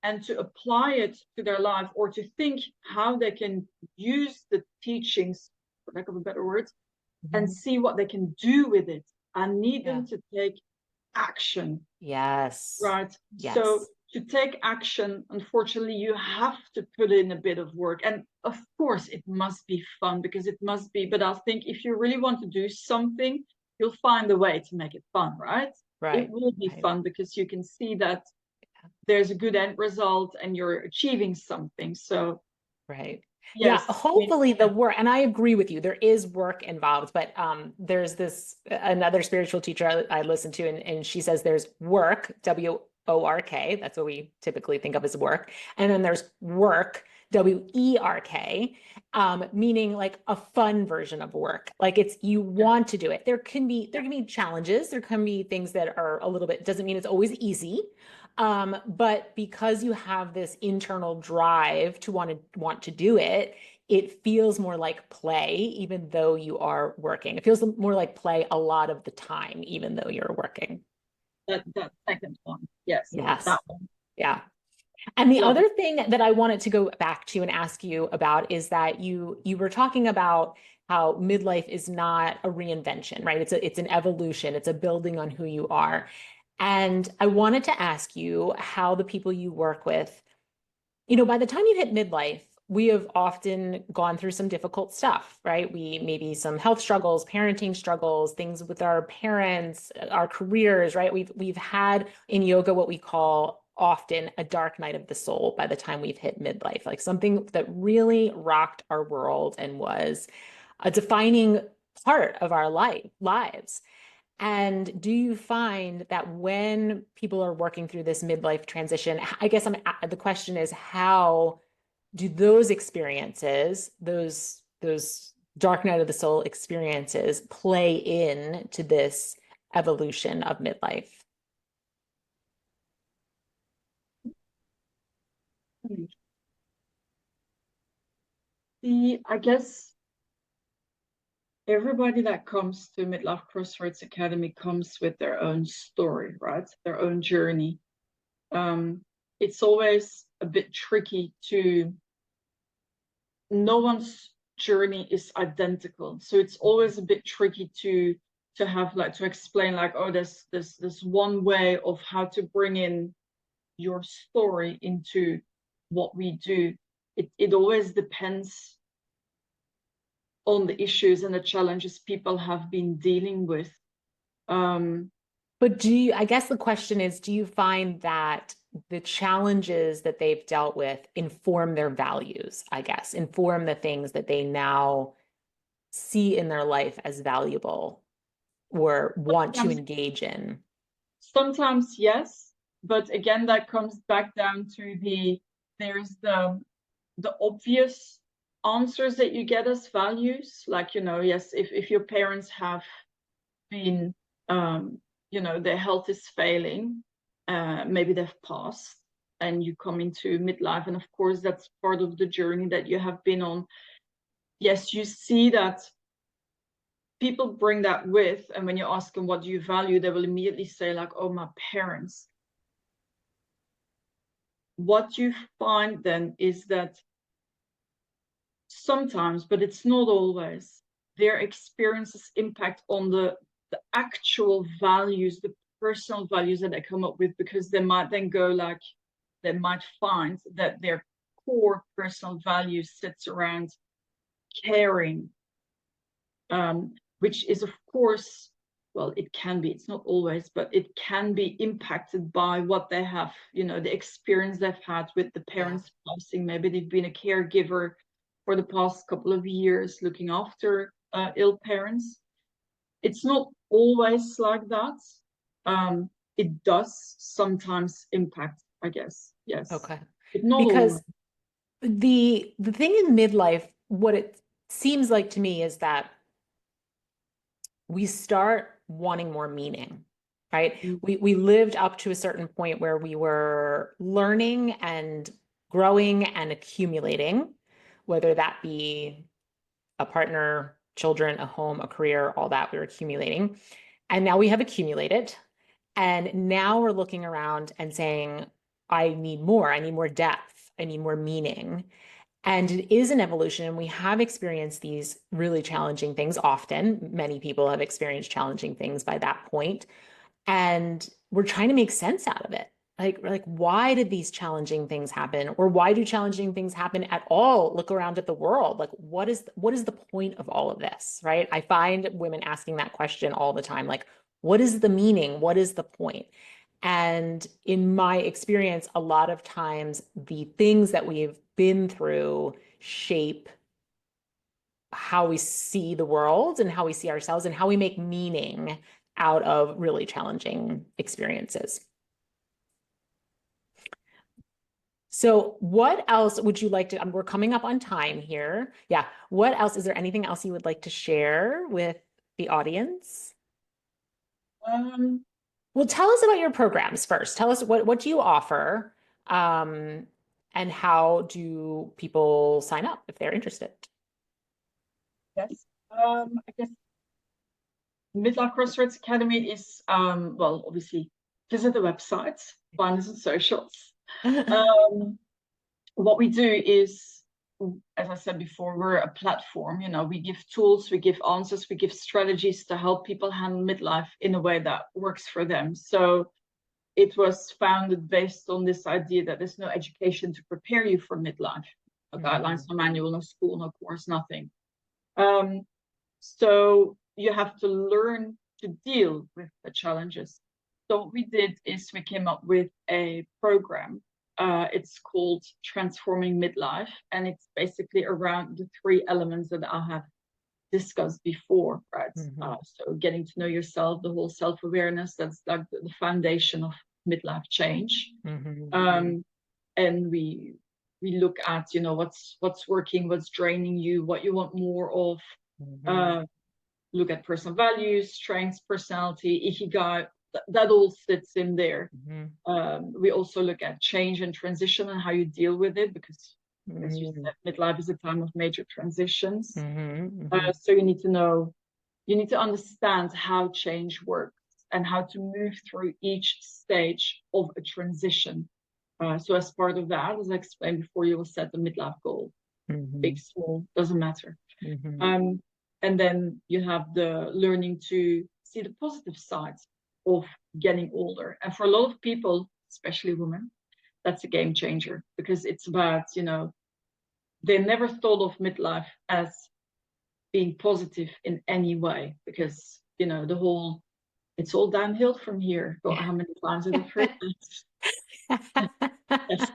and to apply it to their life, or to think how they can use the teachings, for lack of a better word, and see what they can do with it. I need them to take action. Yes. Right. Yes. So to take action, unfortunately, you have to put in a bit of work. And of course, it must be fun, because it must be. But I think if you really want to do something, you'll find a way to make it fun, right? Right. It will be fun, because you can see that there's a good end result and you're achieving something. So, right. Yeah, yes. hopefully the work, and I agree with you, there is work involved, but there's another spiritual teacher I listen to, and she says there's work, WORK, that's what we typically think of as work, and then there's work, WERK, meaning like a fun version of work. Like you want to do it. There can be challenges, there can be things that are a little bit, doesn't mean it's always easy. But because you have this internal drive to want to do it, it feels more like play, even though you are working. It feels more like play a lot of the time, even though you're working. That second one. Yes. Yes. That one. Yeah. And the Love other it. thing that I wanted to go back to and ask you about is that you were talking about how midlife is not a reinvention, right? It's an evolution. It's a building on who you are. And I wanted to ask you how the people you work with, by the time you hit midlife, we have often gone through some difficult stuff, right? We maybe some health struggles, parenting struggles, things with our parents, our careers, right? We've had in yoga what we call often a dark night of the soul by the time we've hit midlife, like something that really rocked our world and was a defining part of our lives. And do you find that when people are working through this midlife transition, I guess the question is, how do those experiences, those dark night of the soul experiences, play in to this evolution of midlife? I guess everybody that comes to Midlife Crossroads Academy comes with their own story, right? Their own journey. It's always a bit tricky to, no one's journey is identical. So it's always a bit tricky to have like to explain like, oh, there's one way of how to bring in your story into what we do. It always depends on the issues and the challenges people have been dealing with. But I guess the question is, do you find that the challenges that they've dealt with inform their values, I guess, inform the things that they now see in their life as valuable or want to sometimes, engage in? sometimes yes, but again, that comes back down to there's the obvious answers that you get as values, like, yes, if your parents have been, their health is failing, maybe they've passed, and you come into midlife, and of course that's part of the journey that you have been on. Yes, you see that people bring that with, and when you ask them what do you value, they will immediately say like, oh, my parents. What you find then is that sometimes, but it's not always, their experiences impact on the actual values, the personal values that they come up with, because they might then go like, they might find that their core personal values sits around caring, which is of course, well, it can be, it's not always, but it can be impacted by what they have, the experience they've had with the parents passing. Maybe they've been a caregiver for the past couple of years looking after ill parents. It's not always like that. It does sometimes impact, I guess. Yes. Okay. But not Because always. the thing in midlife, what it seems like to me is that we start wanting more meaning, right? We lived up to a certain point where we were learning and growing and accumulating, whether that be a partner, children, a home, a career, all that we were accumulating. And now we have accumulated. And now we're looking around and saying, I need more. I need more depth. I need more meaning. And it is an evolution. And we have experienced these really challenging things often. Many people have experienced challenging things by that point. And we're trying to make sense out of it. Like, why did these challenging things happen? Or why do challenging things happen at all? Look around at the world. Like, what is the point of all of this, right? I find women asking that question all the time. Like, what is the meaning? What is the point? And in my experience, a lot of times the things that we've been through shape how we see the world and how we see ourselves and how we make meaning out of really challenging experiences. So what else would you like to, we're coming up on time here. Yeah. What else, is there anything else you would like to share with the audience? Well, tell us about your programs first. Tell us what do you offer, and how do people sign up if they're interested? Yes. I guess Midlife Crossroads Academy is, well, obviously, visit the website, find us on socials. What we do is, as I said before, we're a platform. We give tools, we give answers, we give strategies to help people handle midlife in a way that works for them. So it was founded based on this idea that there's no education to prepare you for midlife. No guidelines, no manual, no school, no course, nothing. So you have to learn to deal with the challenges. So what we did is we came up with a program. It's called Transforming Midlife, and it's basically around the three elements that I have discussed before, right? So getting to know yourself, the whole self-awareness, that's like the foundation of midlife change. And we look at, what's working, what's draining you, what you want more of. Look at personal values, strengths, personality, ikigai, that all sits in there. Mm-hmm. We also look at change and transition and how you deal with it, because as you Mm-hmm. said, midlife is a time of major transitions. Mm-hmm. So you need to know, you need to understand how change works and how to move through each stage of a transition. So as part of that, as I explained before, you will set the midlife goal. Mm-hmm. Big, small, doesn't matter. Mm-hmm. And then you have the learning to see the positive sides of getting older. And for a lot of people, especially women, that's a game changer, because it's about, they never thought of midlife as being positive in any way, because, the whole, it's all downhill from here. God, how many times have I heard that? Yes.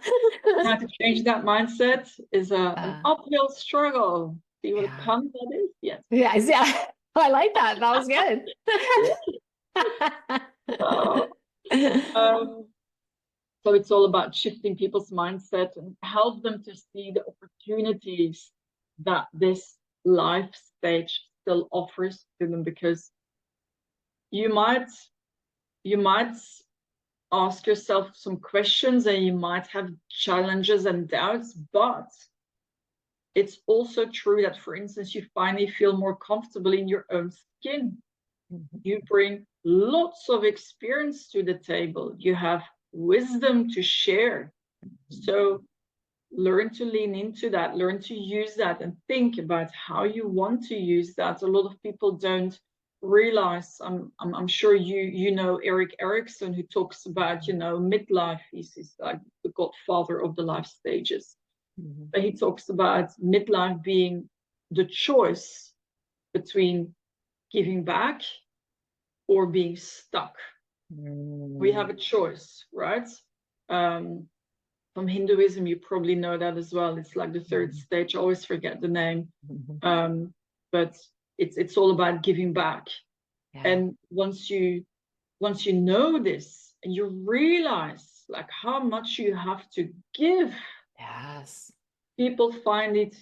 Trying to change that mindset is an Uh, uphill struggle. See what a yeah. pun that is? Yes. Yeah. I like that. That was good. Oh. So it's all about shifting people's mindset and help them to see the opportunities that this life stage still offers to them, because you might you might ask yourself some questions and you might have challenges and doubts, but it's also true that, for instance, you finally feel more comfortable in your own skin. You bring lots of experience to the table. You have wisdom to share. So learn to lean into that, learn to use that, and think about how you want to use that. A lot of people don't realize. I'm sure you know Eric Erickson, who talks about midlife. He's like the godfather of the life stages. But he talks about midlife being the choice between giving back or being stuck. We have a choice, right? From Hinduism, you probably know that as well. It's like the third stage. I always forget the name, but it's all about giving back. Yeah. And once you know this and you realize like how much you have to give, Yes. people find it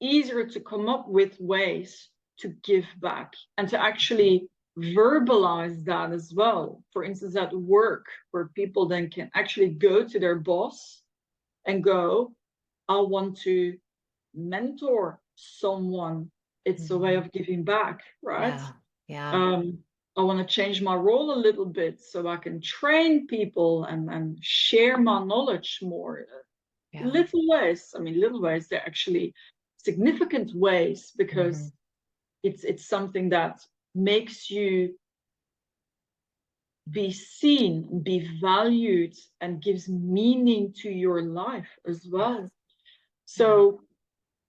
easier to come up with ways to give back and to actually verbalize that as well. For instance, at work, where people then can actually go to their boss and go, I want to mentor someone. It's a way of giving back, right? Yeah. Yeah. I want to change my role a little bit so I can train people and share my knowledge more. Yeah. Little ways, they're actually significant ways, because it's something that makes you be seen, be valued, and gives meaning to your life as well. Yeah. So,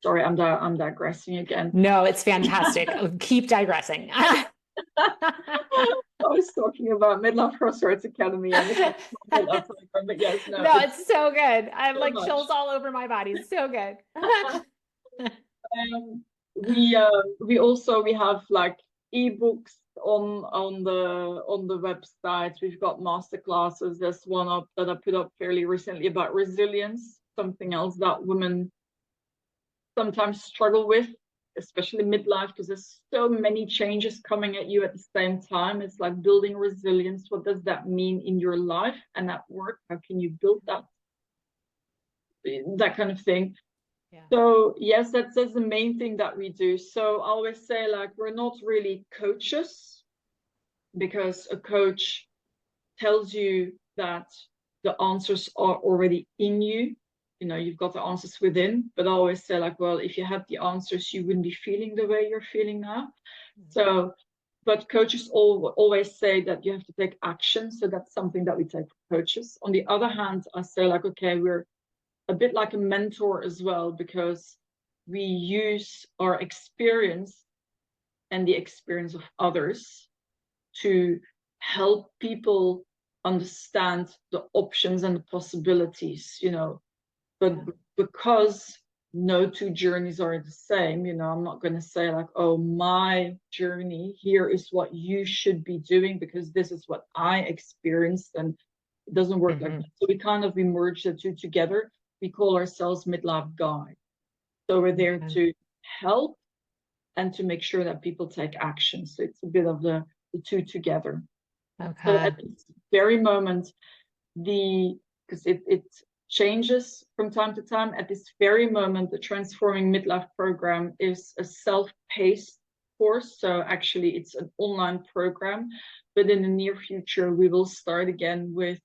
sorry, I'm digressing again. No, it's fantastic. Keep digressing. I was talking about Midlife Crossroads Academy and but yes, no, No, it's so good. I'm so like much. chills all over my body. It's so good. We have like ebooks on the website. We've got masterclasses. There's one up that I put up fairly recently about resilience, something else that women sometimes struggle with, especially midlife, because there's so many changes coming at you at the same time. It's like building resilience. What does that mean in your life and at work? How can you build that kind of thing? Yeah. So yes, that's the main thing that we do. So I always say, like, we're not really coaches, because a coach tells you that the answers are already in you. You've got the answers within. But I always say, like, well, if you had the answers, you wouldn't be feeling the way you're feeling now. So, but coaches always say that you have to take action. So that's something that we take from coaches. On the other hand, I say, like, okay, we're a bit like a mentor as well, because we use our experience and the experience of others to help people understand the options and the possibilities, but because no two journeys are the same, I'm not going to say like, oh, my journey here is what you should be doing because this is what I experienced, and it doesn't work like that. So we merge the two together. We call ourselves Midlife Guide. So we're there to help and to make sure that people take action. So it's a bit of the two together. So Okay. at this very moment, because it changes from time to time, at this very moment, the Transforming Midlife program is a self-paced course. So actually, it's an online program, but in the near future, we will start again with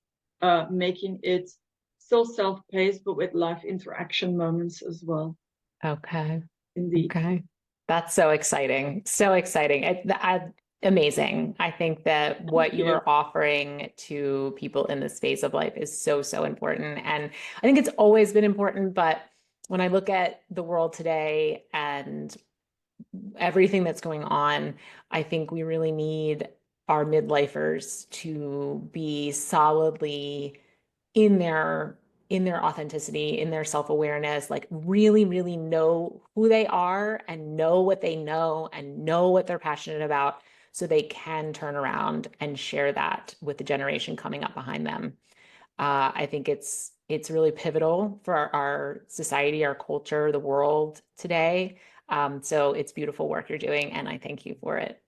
making it still self-paced, but with live interaction moments as well. Okay. Indeed. Okay. That's so exciting. So exciting. Amazing. I think that Thank what you you. are offering to people in this phase of life is so, so important. And I think it's always been important, but when I look at the world today and everything that's going on, I think we really need our midlifers to be solidly in their authenticity, in their self-awareness, like really, really know who they are and know what they know and know what they're passionate about so they can turn around and share that with the generation coming up behind them. I think it's really pivotal for our society, our culture, the world today. So it's beautiful work you're doing, and I thank you for it.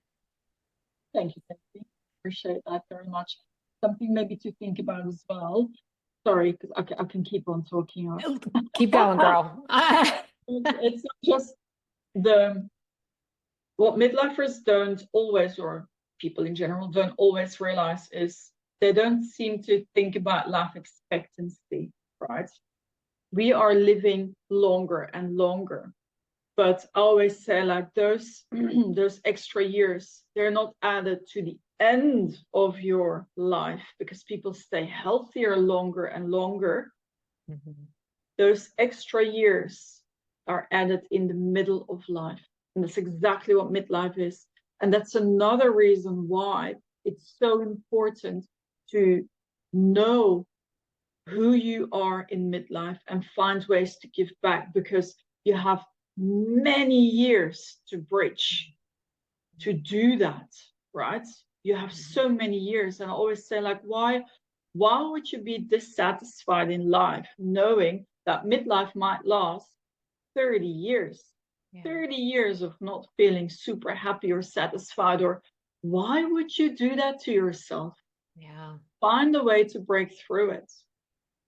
Thank you. Thank you. Appreciate that very much. Something maybe to think about as well. Sorry, because I can keep on talking. Keep going, girl. It's not just the what midlifers don't always, or people in general don't always realize, is they don't seem to think about life expectancy, right? We are living longer and longer, but I always say like those those extra years, they're not added to the end of your life because people stay healthier longer and longer. Mhm. Those extra years are added in the middle of life. And that's exactly what midlife is. And that's another reason why it's so important to know who you are in midlife and find ways to give back, because you have many years to bridge to do that, right? You have so many years. And I always say, like, why would you be dissatisfied in life knowing that midlife might last 30 years? Yeah. 30 years of not feeling super happy or satisfied, or why would you do that to yourself? Yeah. Find a way to break through it.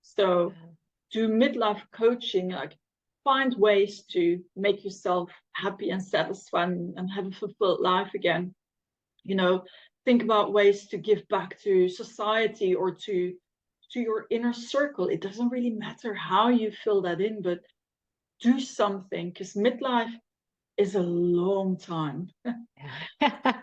So Yeah. do midlife coaching, like find ways to make yourself happy and satisfied and have a fulfilled life again. You know, think about ways to give back to society or to your inner circle. It doesn't really matter how you fill that in, but do something, because midlife is a long time. Yeah.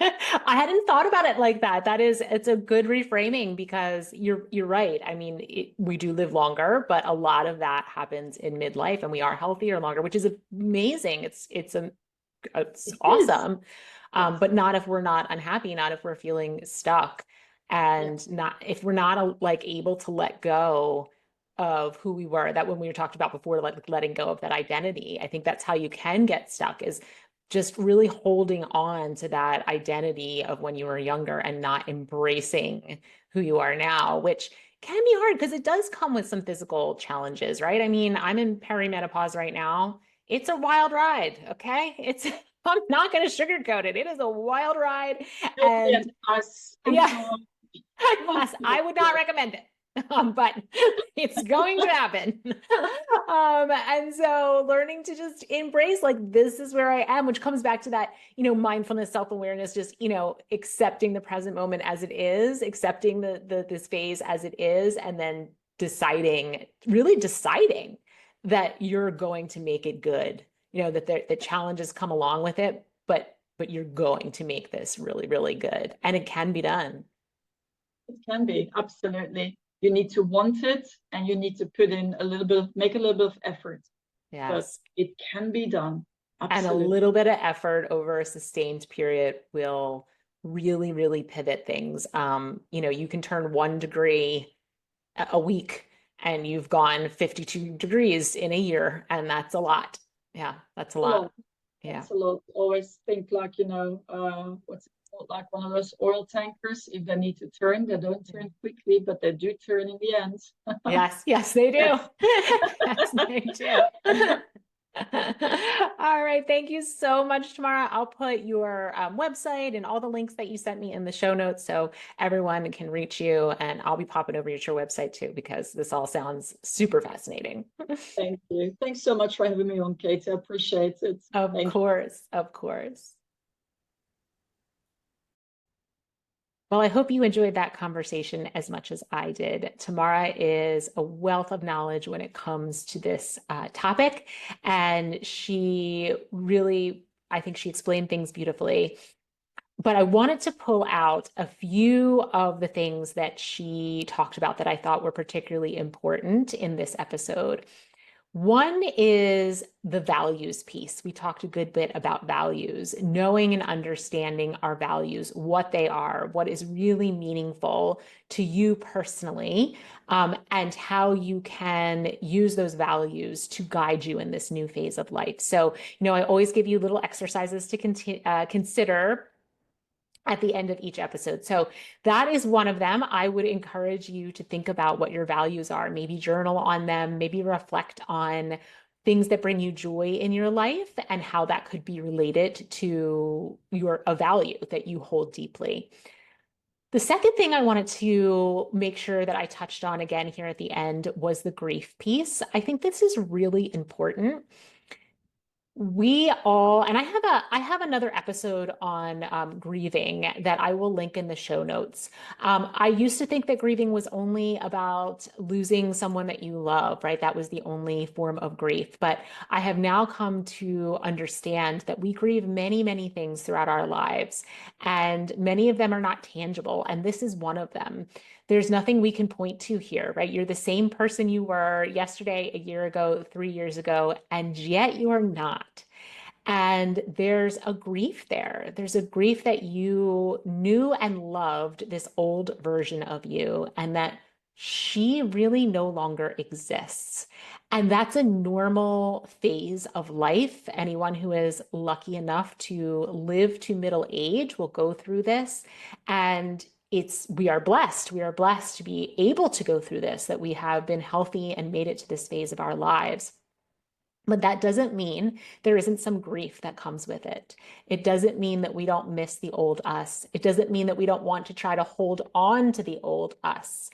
I hadn't thought about it like that. It's a good reframing because you're right. I mean, we do live longer, but a lot of that happens in midlife, and we are healthier longer, which is amazing. It's It is. awesome. Yes. But not if we're not unhappy, not if we're feeling stuck, Yeah. and not if we're not like able to let go of who we were. That when we were talked about before, like letting go of that identity. I think that's how you can get stuck, is just really holding on to that identity of when you were younger and not embracing who you are now, which can be hard because it does come with some physical challenges, right? I mean, I'm in perimenopause right now. It's a wild ride, okay? I'm not going to sugarcoat it. It is a wild ride. And And us yeah, sometimes. yes, I would not recommend it. But it's going to happen. And so learning to just embrace, like, this is where I am, which comes back to that, mindfulness, self-awareness, just, accepting the present moment as it is, accepting this phase as it is, and then really deciding that you're going to make it good, that the challenges come along with it, but you're going to make this really, really good. And it can be done. It can be, absolutely. You need to want it and you need to make a little bit of effort, but Yes. it can be done. And a Absolutely. little bit of effort over a sustained period will really, really pivot things. You can turn 1 degree a week and you've gone 52 degrees in a year, and that's a lot. Yeah, that's a A lot. lot. Yeah. That's a lot. Always think like, what's it called? Like one of those oil tankers. If they need to turn, they don't turn quickly, but they do turn in the end. Yes, yes, they do. Yes. Yes, they do. All right. Thank you so much, Tamara. I'll put your website and all the links that you sent me in the show notes so everyone can reach you. And I'll be popping over to your website too, because this all sounds super fascinating. Thank you. Thanks so much for having me on, Kate. I appreciate it. Of Thank you. course. Of course. Well, I hope you enjoyed that conversation as much as I did. Tamara is a wealth of knowledge when it comes to this topic, and she really, I think she explained things beautifully. But I wanted to pull out a few of the things that she talked about that I thought were particularly important in this episode. One is the values piece. We talked a good bit about values, knowing and understanding our values, what they are, what is really meaningful to you personally, and how you can use those values to guide you in this new phase of life. So, I always give you little exercises to consider at the end of each episode. So that is one of them. I would encourage you to think about what your values are, maybe journal on them, maybe reflect on things that bring you joy in your life and how that could be related to a value that you hold deeply. The second thing I wanted to make sure that I touched on again here at the end was the grief piece. I think this is really important. And I have another episode on grieving that I will link in the show notes. I used to think that grieving was only about losing someone that you love, right? That was the only form of grief. But I have now come to understand that we grieve many, many things throughout our lives, and many of them are not tangible. And this is one of them. There's nothing we can point to here, right? You're the same person you were yesterday, a year ago, 3 years ago, and yet you are not. And there's a grief there. There's a grief that you knew and loved this old version of you, and that she really no longer exists. And that's a normal phase of life. Anyone who is lucky enough to live to middle age will go through this. And we are blessed. We are blessed to be able to go through this, that we have been healthy and made it to this phase of our lives. But that doesn't mean there isn't some grief that comes with it. It doesn't mean that we don't miss the old us. It doesn't mean that we don't want to try to hold on to the old us.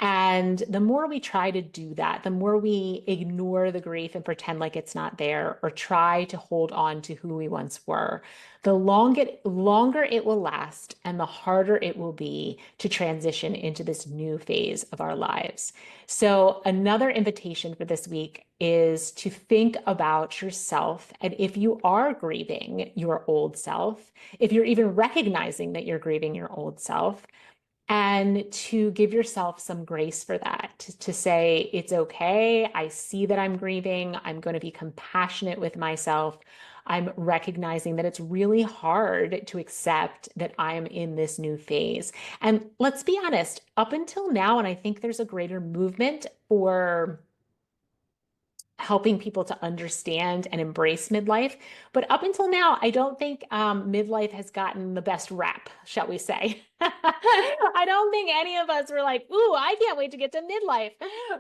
And the more we try to do that, the more we ignore the grief and pretend like it's not there, or try to hold on to who we once were, the longer it will last and the harder it will be to transition into this new phase of our lives. So another invitation for this week is to think about yourself. And if you are grieving your old self, if you're even recognizing that you're grieving your old self, and to give yourself some grace for that, to say, it's okay. I see that I'm grieving. I'm going to be compassionate with myself. I'm recognizing that it's really hard to accept that I'm in this new phase. And let's be honest, up until now, and I think there's a greater movement for helping people to understand and embrace midlife. But up until now, I don't think midlife has gotten the best rap, shall we say. I don't think any of us were like, ooh, I can't wait to get to midlife,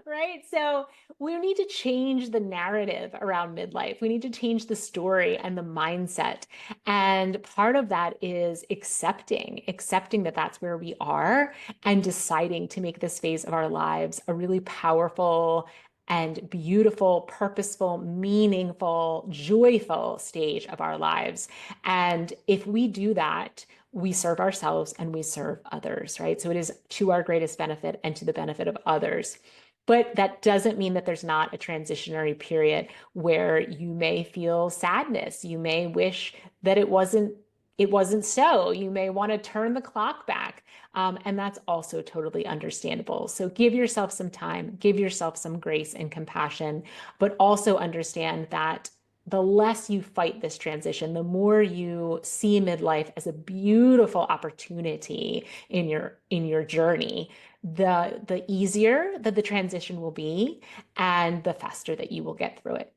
right? So we need to change the narrative around midlife. We need to change the story and the mindset. And part of that is accepting that that's where we are, and deciding to make this phase of our lives a really powerful and beautiful, purposeful, meaningful, joyful stage of our lives. And if we do that, we serve ourselves and we serve others, right? So it is to our greatest benefit and to the benefit of others. But that doesn't mean that there's not a transitionary period where you may feel sadness. You may wish that it wasn't so. You may want to turn the clock back. And that's also totally understandable. So give yourself some time, give yourself some grace and compassion, but also understand that the less you fight this transition, the more you see midlife as a beautiful opportunity in your journey, the easier that the transition will be, and the faster that you will get through it.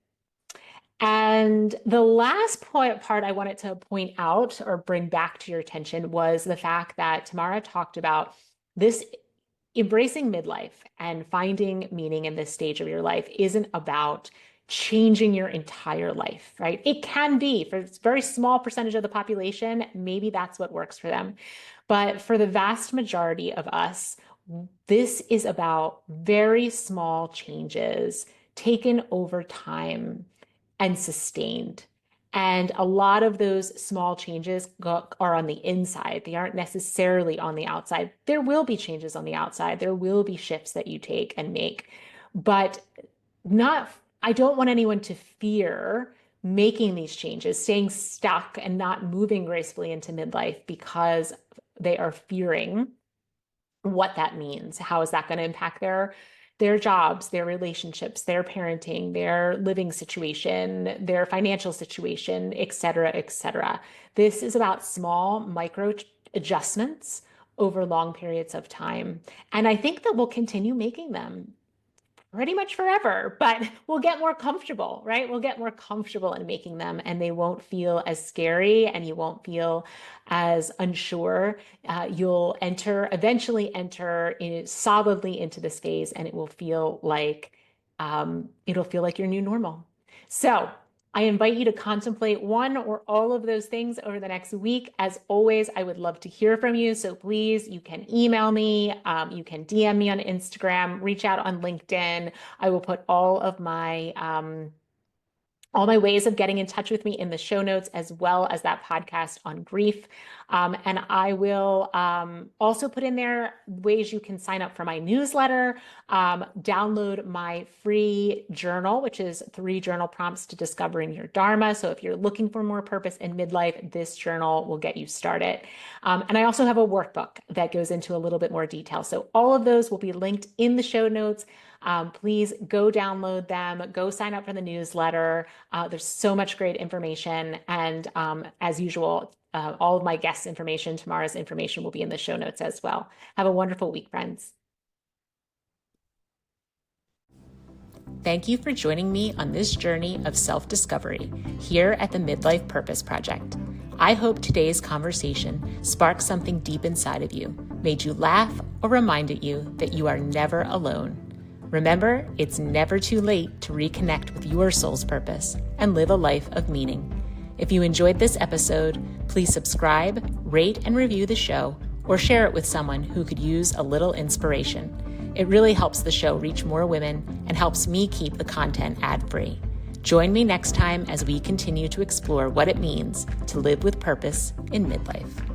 And the last part I wanted to point out or bring back to your attention was the fact that Tamara talked about this: embracing midlife and finding meaning in this stage of your life isn't about changing your entire life, right? It can be for a very small percentage of the population, maybe that's what works for them. But for the vast majority of us, this is about very small changes taken over time and sustained. And a lot of those small changes are on the inside. They aren't necessarily on the outside. There will be changes on the outside. There will be shifts that you take and make, but not, I don't want anyone to fear making these changes, staying stuck and not moving gracefully into midlife because they are fearing what that means. How is that going to impact their jobs, their relationships, their parenting, their living situation, their financial situation, et cetera, et cetera. This is about small micro adjustments over long periods of time. And I think that we'll continue making them pretty much forever, but we'll get more comfortable, right? We'll get more comfortable in making them and they won't feel as scary and you won't feel as unsure. You'll eventually enter solidly into this phase and it will feel like your new normal. So I invite you to contemplate one or all of those things over the next week. As always, I would love to hear from you. So please, you can email me, you can DM me on Instagram, reach out on LinkedIn. I will put all my ways of getting in touch with me in the show notes, as well as that podcast on grief. And I will also put in there ways you can sign up for my newsletter, download my free journal, which is 3 journal prompts to discovering your Dharma. So if you're looking for more purpose in midlife, this journal will get you started. And I also have a workbook that goes into a little bit more detail. So all of those will be linked in the show notes. Please go download them, go sign up for the newsletter. There's so much great information. And as usual, all of my guests' information, Tamara's information will be in the show notes as well. Have a wonderful week, friends. Thank you for joining me on this journey of self-discovery here at the Midlife Purpose Project. I hope today's conversation sparked something deep inside of you, made you laugh, or reminded you that you are never alone. Remember, it's never too late to reconnect with your soul's purpose and live a life of meaning. If you enjoyed this episode, please subscribe, rate, and review the show, or share it with someone who could use a little inspiration. It really helps the show reach more women and helps me keep the content ad-free. Join me next time as we continue to explore what it means to live with purpose in midlife.